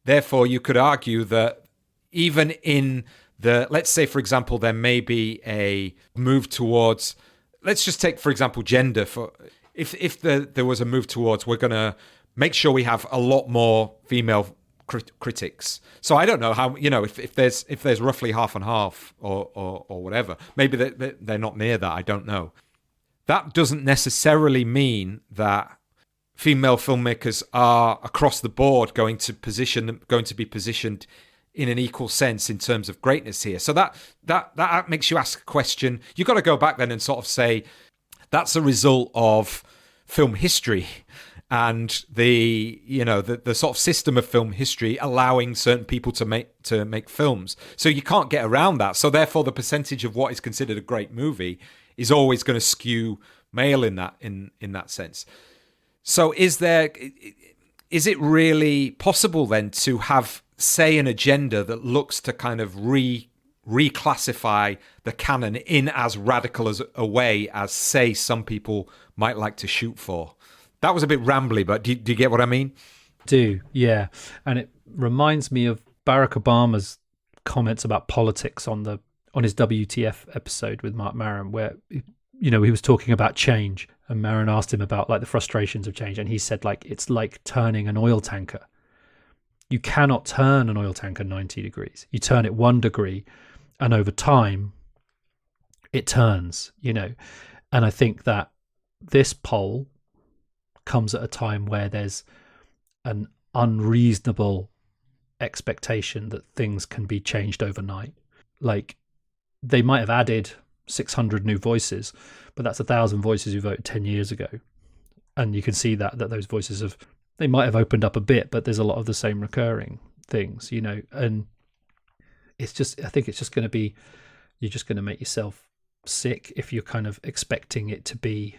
therefore you could argue that even in let's say, for example, there may be a move towards, let's just take, for example, gender. If there was a move towards, we're going to make sure we have a lot more female critics. So I don't know how, if there's roughly half and half or whatever, maybe they're not near that. I don't know. That doesn't necessarily mean that female filmmakers are across the board going to be positioned in an equal sense in terms of greatness here. So that makes you ask a question. You've got to go back then and sort of say that's a result of film history and the sort of system of film history allowing certain people to make films. So you can't get around that. So therefore, the percentage of what is considered a great movie is always going to skew male in that sense. So is it really possible then to have, say, an agenda that looks to kind of reclassify the canon in as radical as a way as, say, some people might like to shoot for? That was a bit rambly, but do you get what I mean? Do, yeah. And it reminds me of Barack Obama's comments about politics on his WTF episode with Mark Maron, where he was talking about change, and Maron asked him about like the frustrations of change, and he said like it's like turning an oil tanker. You cannot turn an oil tanker 90 degrees. You turn it 1 degree, and over time, it turns. And I think that this poll comes at a time where there's an unreasonable expectation that things can be changed overnight. Like, they might have added 600 new voices, but that's 1,000 voices who voted 10 years ago. And you can see that those voices they might have opened up a bit, but there's a lot of the same recurring things, and I think it's just going to be, you're just going to make yourself sick if you're kind of expecting it to be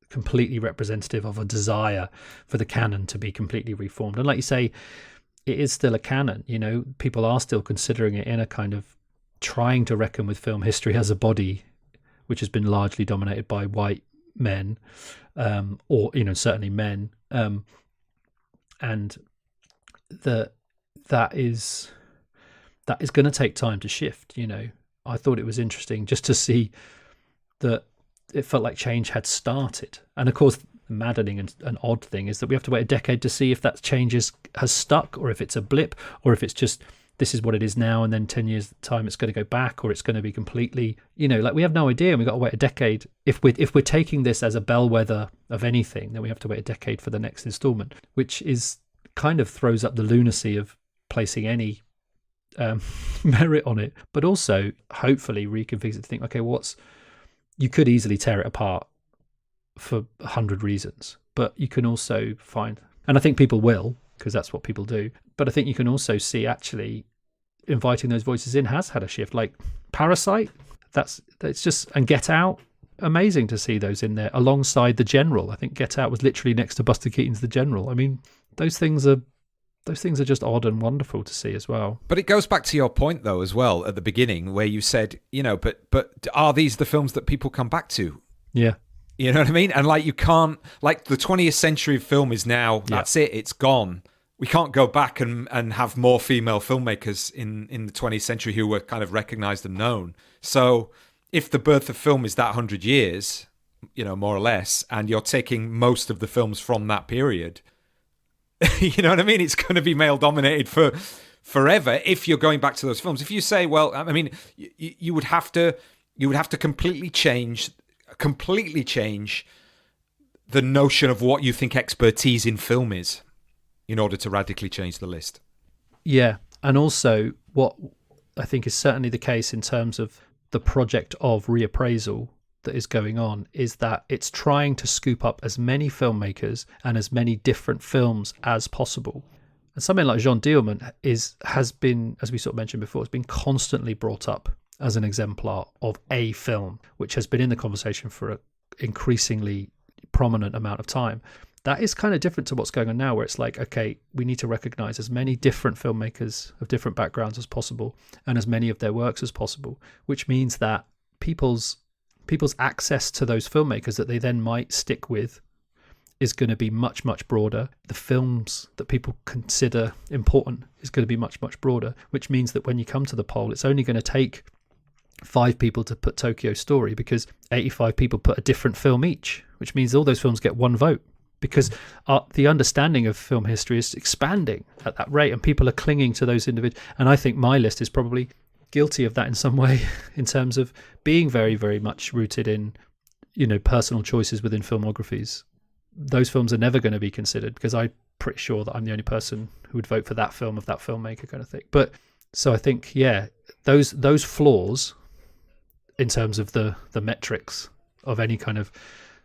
completely representative of a desire for the canon to be completely reformed. And like you say, it is still a canon. People are still considering it in a kind of trying to reckon with film history as a body, which has been largely dominated by white men, or certainly men, and that is going to take time to shift. I thought it was interesting just to see that it felt like change had started. And of course, the maddening and odd thing is that we have to wait a decade to see if that change has stuck, or if it's a blip, or if it's just, this is what it is now, and then 10 years time it's going to go back, or it's going to be completely, like we have no idea, and we've got to wait a decade. If we're taking this as a bellwether of anything, then we have to wait a decade for the next installment, which is kind of throws up the lunacy of placing any merit on it, but also hopefully reconfigures it to think, okay, you could easily tear it apart for 100 reasons, but you can also find, and I think people will, because that's what people do, but I think you can also see actually inviting those voices in has had a shift. Like Parasite, that's just, and Get Out, amazing to see those in there alongside The General. I think Get Out was literally next to Buster Keaton's The General. I mean, those things are just odd and wonderful to see as well. But it goes back to your point, though, as well, at the beginning, where you said, but are these the films that people come back to? Yeah. You know what I mean? And like, you can't, like, the 20th century film is now, that's it, it's gone. We can't go back and have more female filmmakers in the 20th century who were kind of recognized and known. So if the birth of film is that 100 years, more or less, and you're taking most of the films from that period, you know what I mean? It's going to be male dominated for forever if you're going back to those films. If you say, well, I mean, you would have to completely change the notion of what you think expertise in film is in order to radically change the list. Yeah, and also what I think is certainly the case in terms of the project of reappraisal that is going on is that it's trying to scoop up as many filmmakers and as many different films as possible. And something like Jean Dielman has been, as we sort of mentioned before, has been constantly brought up as an exemplar of a film, which has been in the conversation for an increasingly prominent amount of time. that is kind of different to what's going on now, where it's like, okay, we need to recognize as many different filmmakers of different backgrounds as possible and as many of their works as possible, which means that people's access to those filmmakers that they then might stick with is going to be much, much broader. The films that people consider important is going to be much, much broader, which means that when you come to the poll, it's only going to take 5 people to put Tokyo Story because 85 people put a different film each, which means all those films get 1 vote, because the understanding of film history is expanding at that rate and people are clinging to those individuals. And I think my list is probably guilty of that in some way, in terms of being very, very much rooted in, personal choices within filmographies. Those films are never going to be considered because I'm pretty sure that I'm the only person who would vote for that film of that filmmaker, kind of thing. But so I think, those flaws in terms of the metrics of any kind of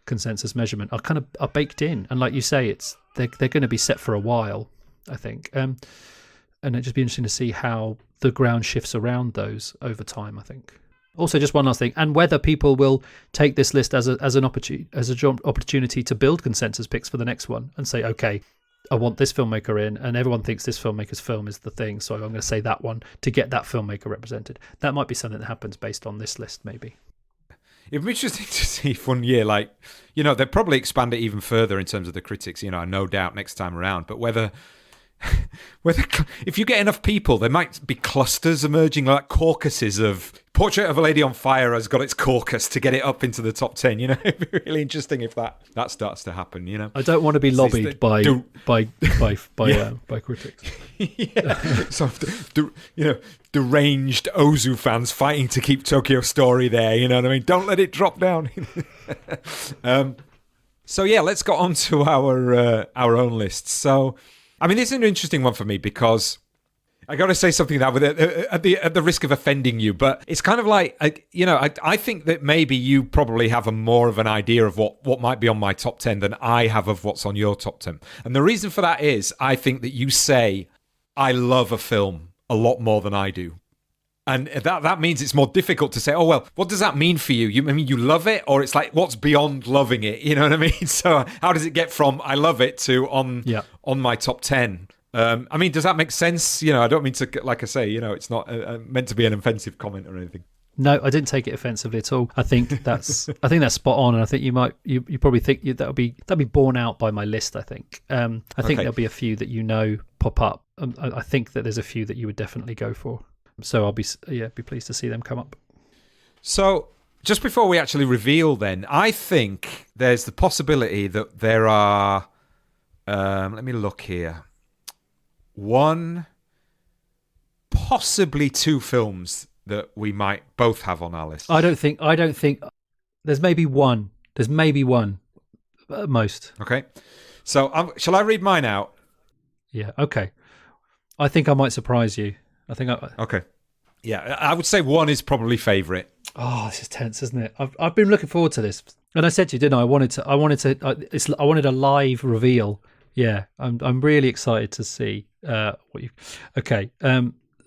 consensus measurement are baked in, and like you say, they're going to be set for a while, I think, and it'd just be interesting to see how the ground shifts around those over time, I think. Also, just one last thing, and whether people will take this list as an opportunity to build consensus picks for the next one and say, okay, I want this filmmaker in, and everyone thinks this filmmaker's film is the thing, so I'm going to say that one to get that filmmaker represented. That might be something that happens based on this list, maybe. It'd be interesting to see if 1 year, they'd probably expand it even further in terms of the critics, no doubt next time around. But whether if you get enough people, there might be clusters emerging, like caucuses of Portrait of a Lady on Fire has got its caucus to get it up into the top 10. It'd be really interesting if that starts to happen. I don't want to be lobbied by critics. So deranged Ozu fans fighting to keep Tokyo Story there. You know what I mean? Don't let it drop down. So let's go on to our own lists. So, I mean, this is an interesting one for me because I got to say something that at the risk of offending you, but it's kind of like, I think that maybe you probably have more of an idea of what might be on my top 10 than I have of what's on your top 10. And the reason for that is I think that you say, I love a film a lot more than I do. And that means it's more difficult to say, oh, well, what does that mean for you? I mean, you love it, or it's like, what's beyond loving it? You know what I mean? So how does it get from I love it to on my top 10? I mean, does that make sense? I don't mean to, like I say, it's not meant to be an offensive comment or anything. No, I didn't take it offensively at all. I think that's spot on, and I think you probably think that'll be borne out by my list. I think think there'll be a few that pop up. I think that there's a few that you would definitely go for. So I'll be pleased to see them come up. So just before we actually reveal, then I think there's the possibility that there are. Let me look here. 1, possibly 2 films that we might both have on our list. I don't think there's maybe one. There's maybe one at most. Okay. So shall I read mine out? Yeah. Okay. I think I might surprise you. Okay. Yeah, I would say 1 is probably favourite. Oh, this is tense, isn't it? I've been looking forward to this, and I said to you, didn't I? I wanted a live reveal. Yeah, I'm really excited to see what you. Okay.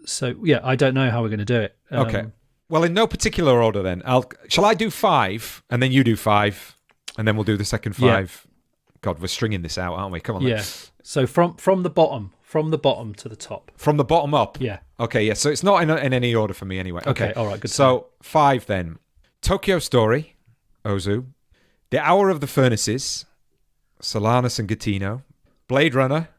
So yeah, I don't know how we're going to do it. Okay. Well, in no particular order, then. Shall I do 5, and then you do 5, and then we'll do the second 5. Yeah. God, we're stringing this out, aren't we? Come on. Yeah. Then. So from the bottom. From the bottom to the top. From the bottom up? Yeah. Okay, yeah. So it's not in any order for me anyway. Okay, all right, good. So 5 then. Tokyo Story, Ozu. The Hour of the Furnaces, Solanas and Gattino. Blade Runner,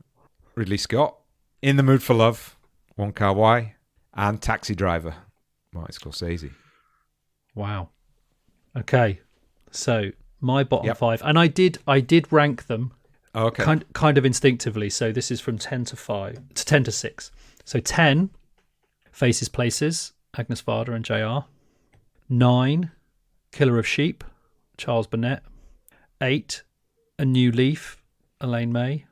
Ridley Scott. In the Mood for Love, Wong Kar-wai. And Taxi Driver, Martin Scorsese. Wow. Okay. So my bottom 5. And I did rank them. Oh, okay. Kind of instinctively. So this is from 10 to 6. So 10, Faces Places, Agnes Varda and JR. 9, Killer of Sheep, Charles Burnett. 8, A New Leaf, Elaine May.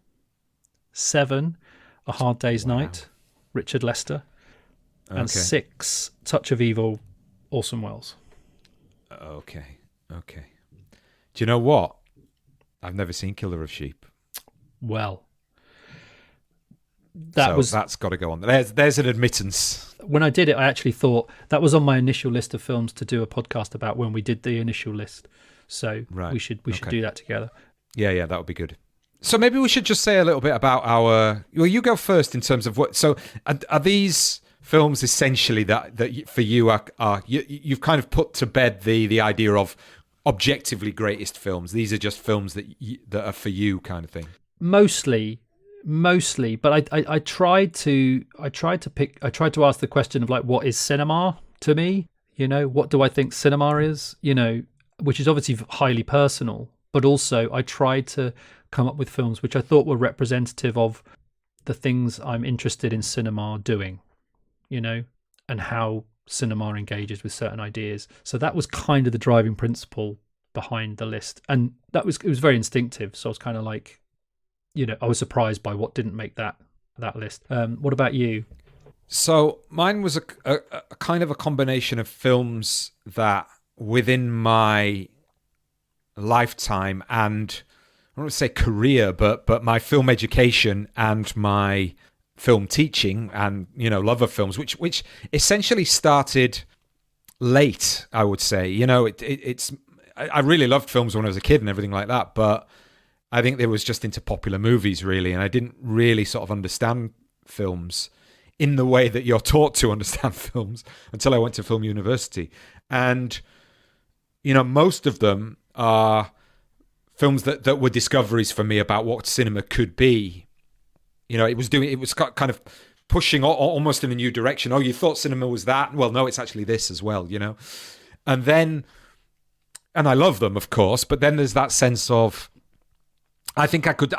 7, A Hard Day's Night, Richard Lester. And 6, Touch of Evil, Orson Welles. Okay. Do you know what? I've never seen Killer of Sheep. Well, that's got to go on. There's an admittance. When I did it, I actually thought that was on my initial list of films to do a podcast about when we did the initial list. So we should do that together. Yeah, that would be good. So maybe we should just say a little bit about our. Well, you go first in terms of what. So are these films essentially that for you are you've kind of put to bed the idea of objectively greatest films? These are just films that are for you, kind of thing. Mostly, but I tried to ask the question of like, what is cinema to me? What do I think cinema is? Which is obviously highly personal, but also I tried to come up with films which I thought were representative of the things I'm interested in cinema doing, and how cinema engages with certain ideas. So that was kind of the driving principle behind the list, and it was very instinctive. So I was kind of like, I was surprised by what didn't make that list. What about you? So mine was a kind of a combination of films that within my lifetime and I don't want to say career, but my film education and my film teaching and love of films, which essentially started late, I would say. It's I really loved films when I was a kid and everything like that, but I think there was just into popular movies really, and I didn't really sort of understand films in the way that you're taught to understand films until I went to film university. And most of them are films that were discoveries for me about what cinema could be. It was kind of pushing almost in a new direction. Oh, you thought cinema was that? Well, no, it's actually this as well, And I love them, of course, but then there's that sense of, I think I could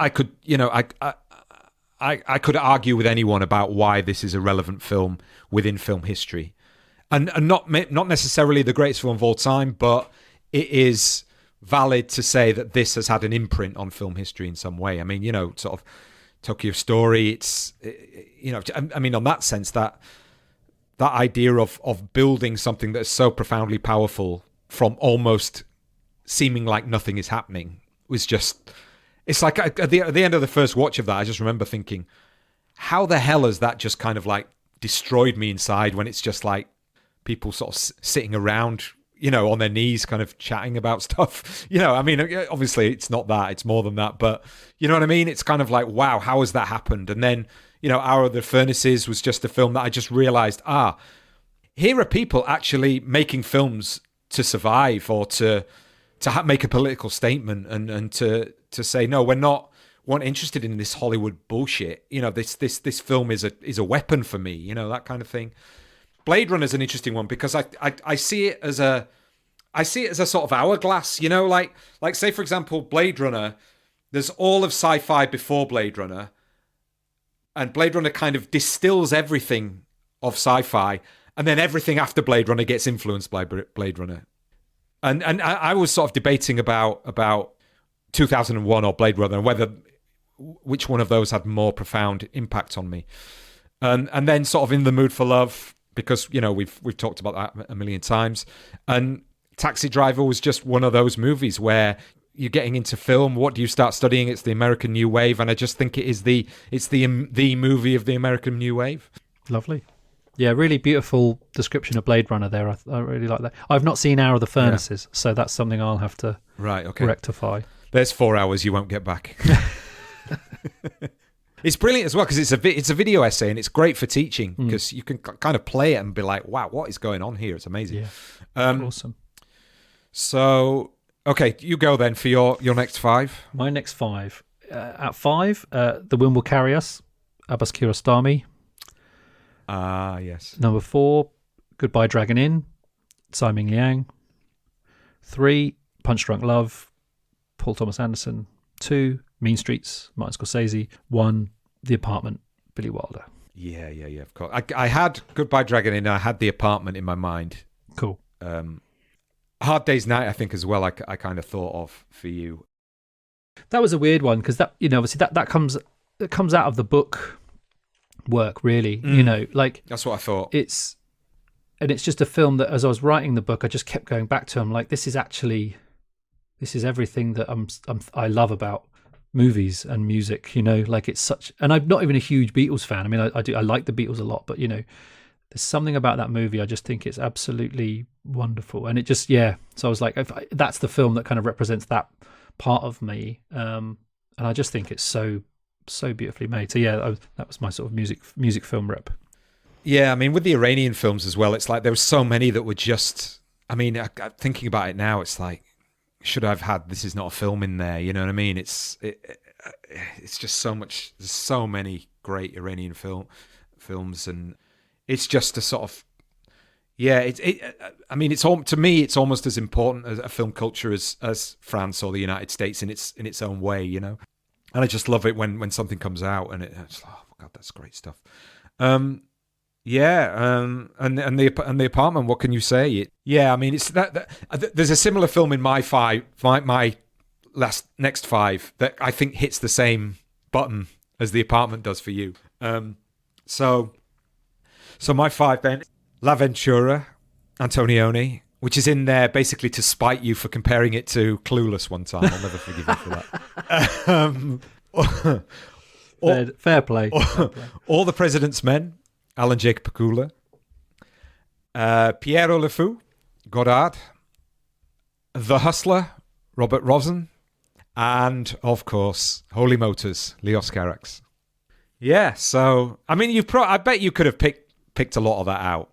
argue with anyone about why this is a relevant film within film history, and not necessarily the greatest film of all time, but it is valid to say that this has had an imprint on film history in some way. I mean, sort of Tokyo Story. It's I mean, on that sense, that idea of building something that is so profoundly powerful from almost seeming like nothing is happening was just. It's like at the end of the first watch of that, I just remember thinking, how the hell has that just kind of like destroyed me inside when it's just like people sort of sitting around, on their knees kind of chatting about stuff. I mean, obviously it's not that, it's more than that, but you know what I mean? It's kind of like, wow, how has that happened? And then, Hour of the Furnaces was just a film that I just realized, here are people actually making films to survive or to make a political statement and to say, no, we're not interested in this Hollywood bullshit. This film is a weapon for me, that kind of thing. Blade Runner is an interesting one because I see it as a sort of hourglass, like say, for example, Blade Runner, there's all of sci-fi before Blade Runner, and Blade Runner kind of distills everything of sci-fi, and then everything after Blade Runner gets influenced by Blade Runner. And I was sort of debating about 2001 or Blade Runner, and which one of those had more profound impact on me. And then sort of In the Mood for Love, because we've talked about that a million times. And Taxi Driver was just one of those movies where you're getting into film. What do you start studying? It's the American New Wave, and I just think it's the movie of the American New Wave. Lovely. Yeah, really beautiful description of Blade Runner there. I really like that. I've not seen Hour of the Furnaces, so that's something I'll have to rectify. There's 4 hours you won't get back. It's brilliant as well because it's a video essay and it's great for teaching because you can kind of play it and be like, wow, what is going on here? It's amazing. Yeah, awesome. So, okay, you go then for your next 5. My next 5. At 5, The Wind Will Carry Us, Abbas Kiarostami. Yes. Number 4, Goodbye Dragon Inn, Tsai Ming Liang. 3, Punch Drunk Love, Paul Thomas Anderson. 2, Mean Streets, Martin Scorsese. 1, The Apartment, Billy Wilder. Yeah, of course. I had Goodbye Dragon Inn, I had The Apartment in my mind. Cool. Hard Day's Night, I think, as well, I kind of thought of for you. That was a weird one because that, obviously that comes out of the book work, really. That's what I thought. It's just a film that, as I was writing the book, I just kept going back to. I'm like, this is everything that I love about movies and music. It's such, and I'm not even a huge Beatles fan. I mean, I like the Beatles a lot, but there's something about that movie. I just think it's absolutely wonderful, and it just So I was like, that's the film that kind of represents that part of me. And and I just think it's so beautifully made. So yeah, that was my sort of music film rep. Yeah, I mean, with the Iranian films as well, it's like there were so many that were just. I mean, thinking about it now, it's like, should I have had "This Is Not a Film" in there? You know what I mean? It's just so much. There's so many great Iranian films, and it's just a sort of. Yeah, I mean, to me, it's almost as important as a film culture as France or the United States in its own way, you know. And I just love it when something comes out and it's like, oh my God, that's great stuff. And the Apartment. What can you say? I mean, it's that there's a similar film in my next five that I think hits the same button as The Apartment does for you. So my five then. La Ventura, Antonioni, which is in there basically to spite you for comparing it to Clueless one time. I'll never forgive you for that. Fair play. All the President's Men, Alan Jacob Pakula. Piero Le Fou, Godard. The Hustler, Robert Rosen. And, of course, Holy Motors, Leos Carax. Yeah, so, I mean, I bet you could have picked a lot of that out.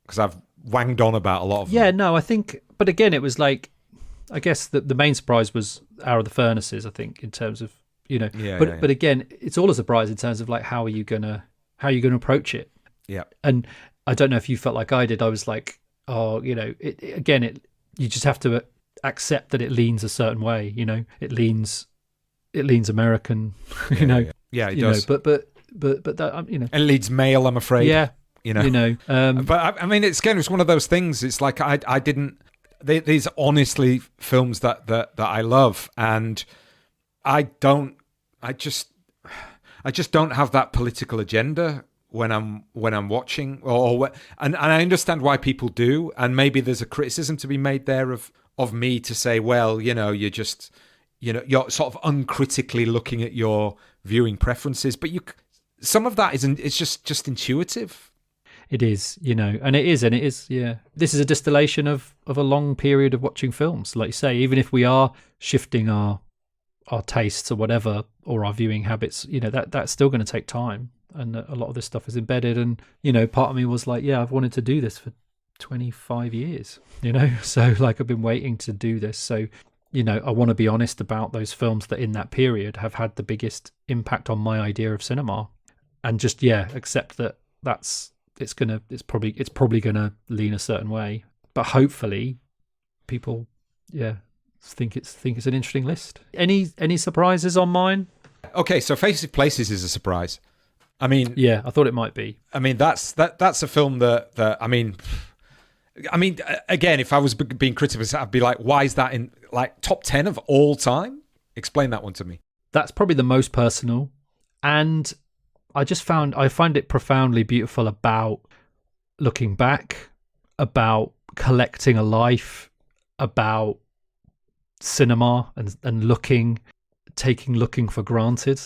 Because I've wanged on about a lot of them. Yeah, no, I think, but again, it was like, I guess the main surprise was Hour of the Furnaces, I think, in terms of, you know, but again, it's all a surprise in terms of like, how are you going to approach it? Yeah. And I don't know if you felt like I did. I was like, oh, you know, you just have to accept that it leans a certain way, you know, it leans American, you know. Yeah, it does. Know, but that, you know. And it leads male, I'm afraid. Yeah. You know, but I mean, it's one of those things. It's like I didn't. These are honestly films that I love, and I just don't have that political agenda when I'm watching, and I understand why people do, and maybe there's a criticism to be made there of me to say, well, you know, you're sort of uncritically looking at your viewing preferences, but some of that isn't. It's just intuitive. It is, you know, and it is, yeah. This is a distillation of a long period of watching films, like you say. Even if we are shifting our tastes or whatever, or our viewing habits, you know, that's still going to take time, and a lot of this stuff is embedded. And you know, part of me was like, yeah, I've wanted to do this for 25 years, you know, so like I've been waiting to do this. So, you know, I want to be honest about those films that in that period have had the biggest impact on my idea of cinema, and just accept that it's probably gonna lean a certain way, but hopefully people think it's an interesting list. Any surprises on mine? Okay, so Faces Places is a surprise. I mean, I thought it might be. I mean, that's a film that I mean again, if I was being critical, I'd be like, why is that in like top 10 of all time? Explain that one to me. That's probably the most personal, and I find it profoundly beautiful about looking back, about collecting a life, about cinema and taking looking for granted,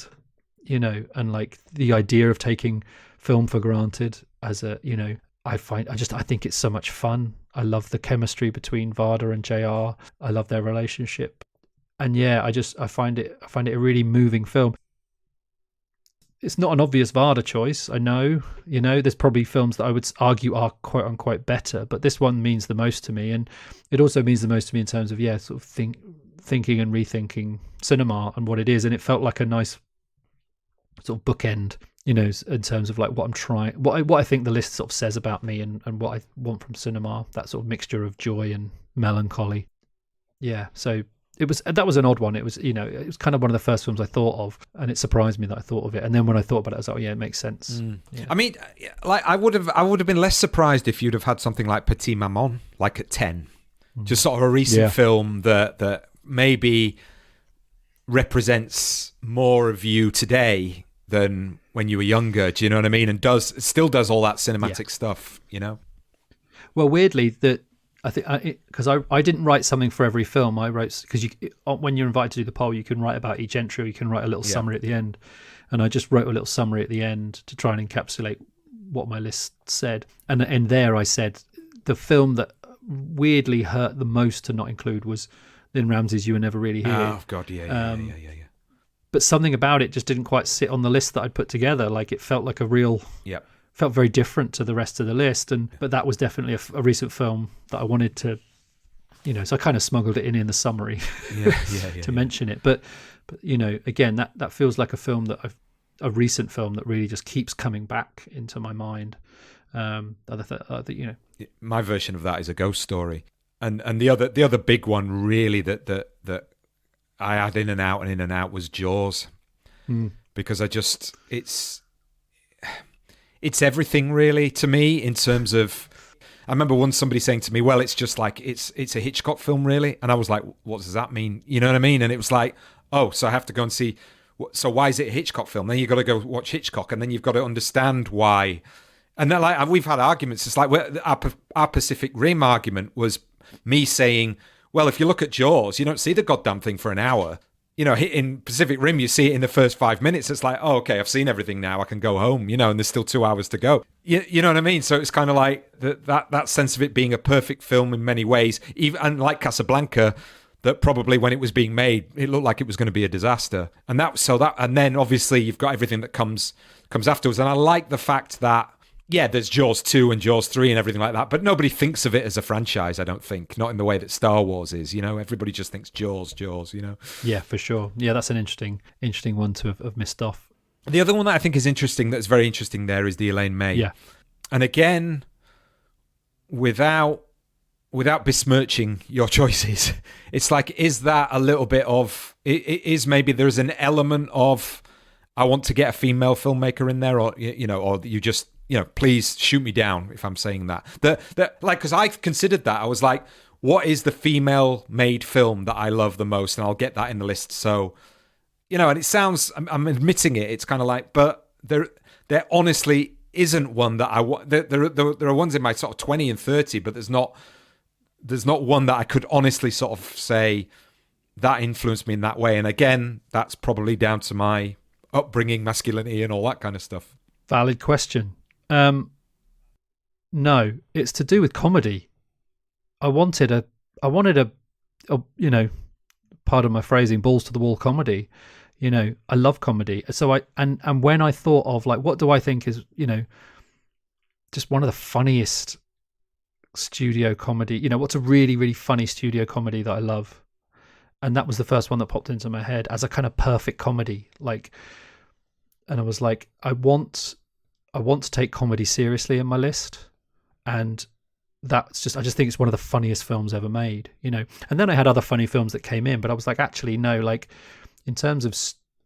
you know, and like the idea of taking film for granted as a, you know, I think it's so much fun. I love the chemistry between Varda and JR. I love their relationship. And I find it a really moving film. It's not an obvious Varda choice, I know. You know, there's probably films that I would argue are quote unquote better, but this one means the most to me, and it also means the most to me in terms of sort of thinking and rethinking cinema and what it is. And it felt like a nice sort of bookend, you know, in terms of like what I think the list sort of says about me and what I want from cinema. That sort of mixture of joy and melancholy. Yeah, so that was an odd one. It was, you know, it was kind of one of the first films I thought of, and it surprised me that I thought of it. And then when I thought about it, I was like, oh yeah, it makes sense. Yeah. I mean, like I would have been less surprised if you'd have had something like Petit Maman, like at 10, just sort of a recent film that maybe represents more of you today than when you were younger. Do you know what I mean? And still does all that cinematic stuff, you know? Well, weirdly, that I think because I didn't write something for every film. I wrote, because when you're invited to do the poll, you can write about each entry, or you can write a little summary at the end. And I just wrote a little summary at the end to try and encapsulate what my list said. And there I said the film that weirdly hurt the most to not include was Lynn Ramsey's You Were Never Really Here. Oh God, yeah. but something about it just didn't quite sit on the list that I'd put together. Like it felt like felt very different to the rest of the list. But that was definitely a recent film that I wanted to, so I kind of smuggled it in the summary to mention it. But again, that feels like a film a recent film that really just keeps coming back into my mind. My version of that is A Ghost Story, and the other big one really that I had in and out was Jaws, because it's everything really to me in terms of. I remember once somebody saying to me, "Well, it's just like it's a Hitchcock film, really," and I was like, "What does that mean?" You know what I mean? And it was like, "Oh, so I have to go and see. So why is it a Hitchcock film? Then you've got to go watch Hitchcock, and then you've got to understand why." And then, like, we've had arguments. It's like our Pacific Rim argument was me saying, "Well, if you look at Jaws, you don't see the goddamn thing for an hour. In Pacific Rim, you see it in the first 5 minutes. It's like, oh, okay, I've seen everything now. I can go home, and there's still 2 hours to go. You know what I mean? So it's kind of like that sense of it being a perfect film in many ways, and like Casablanca, that probably when it was being made, it looked like it was going to be a disaster. And then obviously you've got everything that comes afterwards. And I like the fact that, yeah, there's Jaws 2 and Jaws 3 and everything like that, but nobody thinks of it as a franchise, I don't think. Not in the way that Star Wars is, Everybody just thinks Jaws. Yeah, for sure. Yeah, that's an interesting one to have missed off. The other one that I think is interesting, that's very interesting there, is the Elaine May. Yeah. And again, without besmirching your choices, it's like, is that a little bit of... Is maybe there's an element of, I want to get a female filmmaker in there, or you just... please shoot me down if I'm saying that. Because I considered that. I was like, what is the female-made film that I love the most? And I'll get that in the list. So, and it sounds, I'm admitting it. It's kind of like, but there honestly isn't one that I want. There are ones in my sort of 20 and 30, but there's not one that I could honestly sort of say that influenced me in that way. And again, that's probably down to my upbringing, masculinity, and all that kind of stuff. Valid question. No, it's to do with comedy. I wanted a pardon my phrasing, balls to the wall comedy. I love comedy. So and when I thought of like, what do I think is, just one of the funniest studio comedy, what's a really, really funny studio comedy that I love? And that was the first one that popped into my head as a kind of perfect comedy. Like, and I was like, I want to take comedy seriously in my list, and I just think it's one of the funniest films ever made, And then I had other funny films that came in, but I was like, actually, no, like in terms of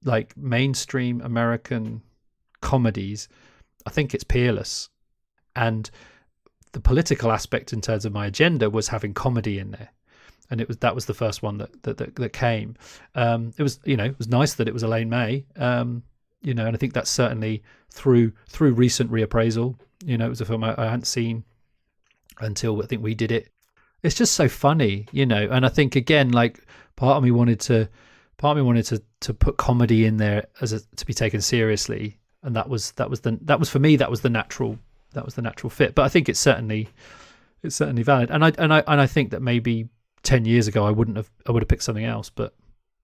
like mainstream American comedies, I think it's peerless. And the political aspect in terms of my agenda was having comedy in there. And that was the first one that came. It was nice that it was Elaine May. And I think that's certainly through recent reappraisal. It was a film I hadn't seen until I think we did it. It's just so funny, and I think again, like part of me wanted to put comedy in there to be taken seriously, and that was for me the natural fit. But I think it's certainly valid, and I think that maybe 10 years ago I would have picked something else. But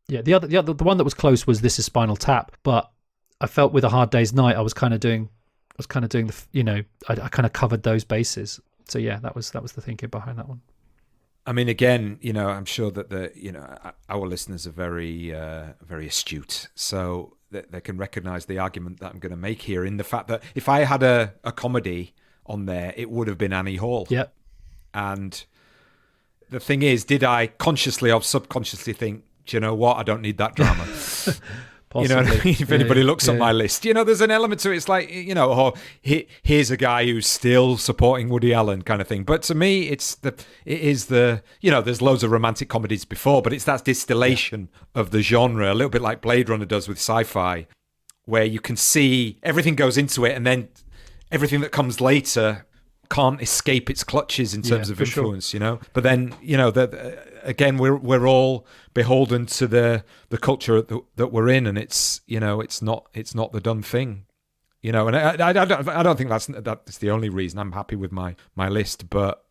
yeah, the one that was close was This Is Spinal Tap, but I felt with A Hard Day's Night I was kind of doing the I kind of covered those bases. So yeah, that was the thinking behind that one. I mean, again, I'm sure that our listeners are very very astute, so that they can recognise the argument that I'm going to make here in the fact that if I had a comedy on there, it would have been Annie Hall. Yeah. And the thing is, did I consciously or subconsciously think, do you know what? I don't need that drama. Possibly. You know what I mean? If anybody looks at my list, there's an element to it. It's like, here's a guy who's still supporting Woody Allen kind of thing. But to me, there's loads of romantic comedies before, but it's that distillation of the genre, a little bit like Blade Runner does with sci-fi, where you can see everything goes into it and then everything that comes later can't escape its clutches in terms of influence, sure. But then, again, we're all beholden to the culture that we're in, and it's not the done thing, And I don't think that's the only reason. I'm happy with my list, but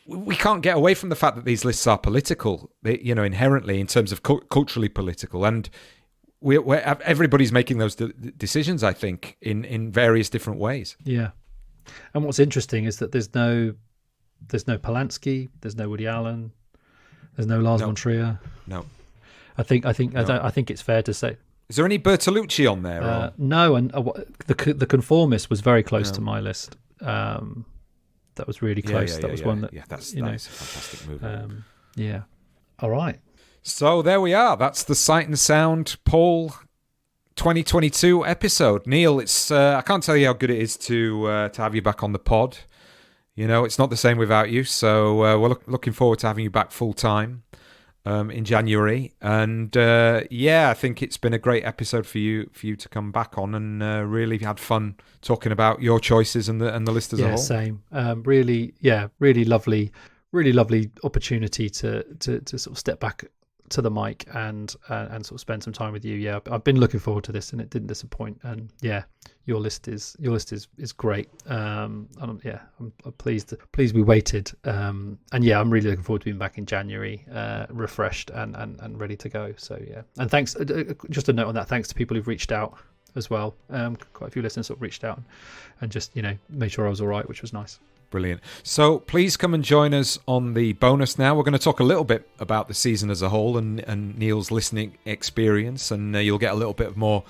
we can't get away from the fact that these lists are political, inherently in terms of culturally political, and everybody's making those decisions, I think, in various different ways. Yeah. And what's interesting is that there's no Polanski, there's no Woody Allen, there's no Lars von Trier. No. I think it's fair to say. Is there any Bertolucci on there? No, and the Conformist was very close to my list. That was really close. That was one that that's a fantastic movie. Yeah. All right. So there we are. That's the Sight and Sound Paul 2022 episode. Neil, it's I can't tell you how good it is to have you back on the pod. You know, it's not the same without you. So we're looking forward to having you back full time in January. And I think it's been a great episode for you to come back on, and really had fun talking about your choices and the list as a whole. Yeah, same. Really lovely opportunity to sort of step back to the mic and sort of spend some time with you. Yeah, I've been looking forward to this, and it didn't disappoint. And yeah, your list is great. I'm pleased we waited. And yeah, I'm really looking forward to being back in January, refreshed and ready to go. So yeah, and thanks. Just a note on that. Thanks to people who've reached out as well. Quite a few listeners sort of reached out and just made sure I was all right, which was nice. Brilliant. So please come and join us on the bonus now. We're going to talk a little bit about the season as a whole and Neil's listening experience, and you'll get a little bit more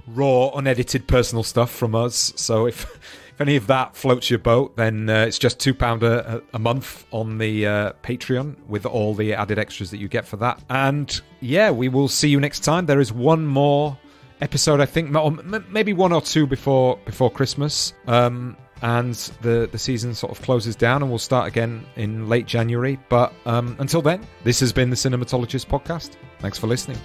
raw, unedited personal stuff from us. So if any of that floats your boat, then it's just £2 a month on the Patreon with all the added extras that you get for that. And yeah, we will see you next time. There is one more episode, I think, or maybe one or two before Christmas. And the season sort of closes down, and we'll start again in late January. But until then, this has been the Cinematologists podcast. Thanks for listening.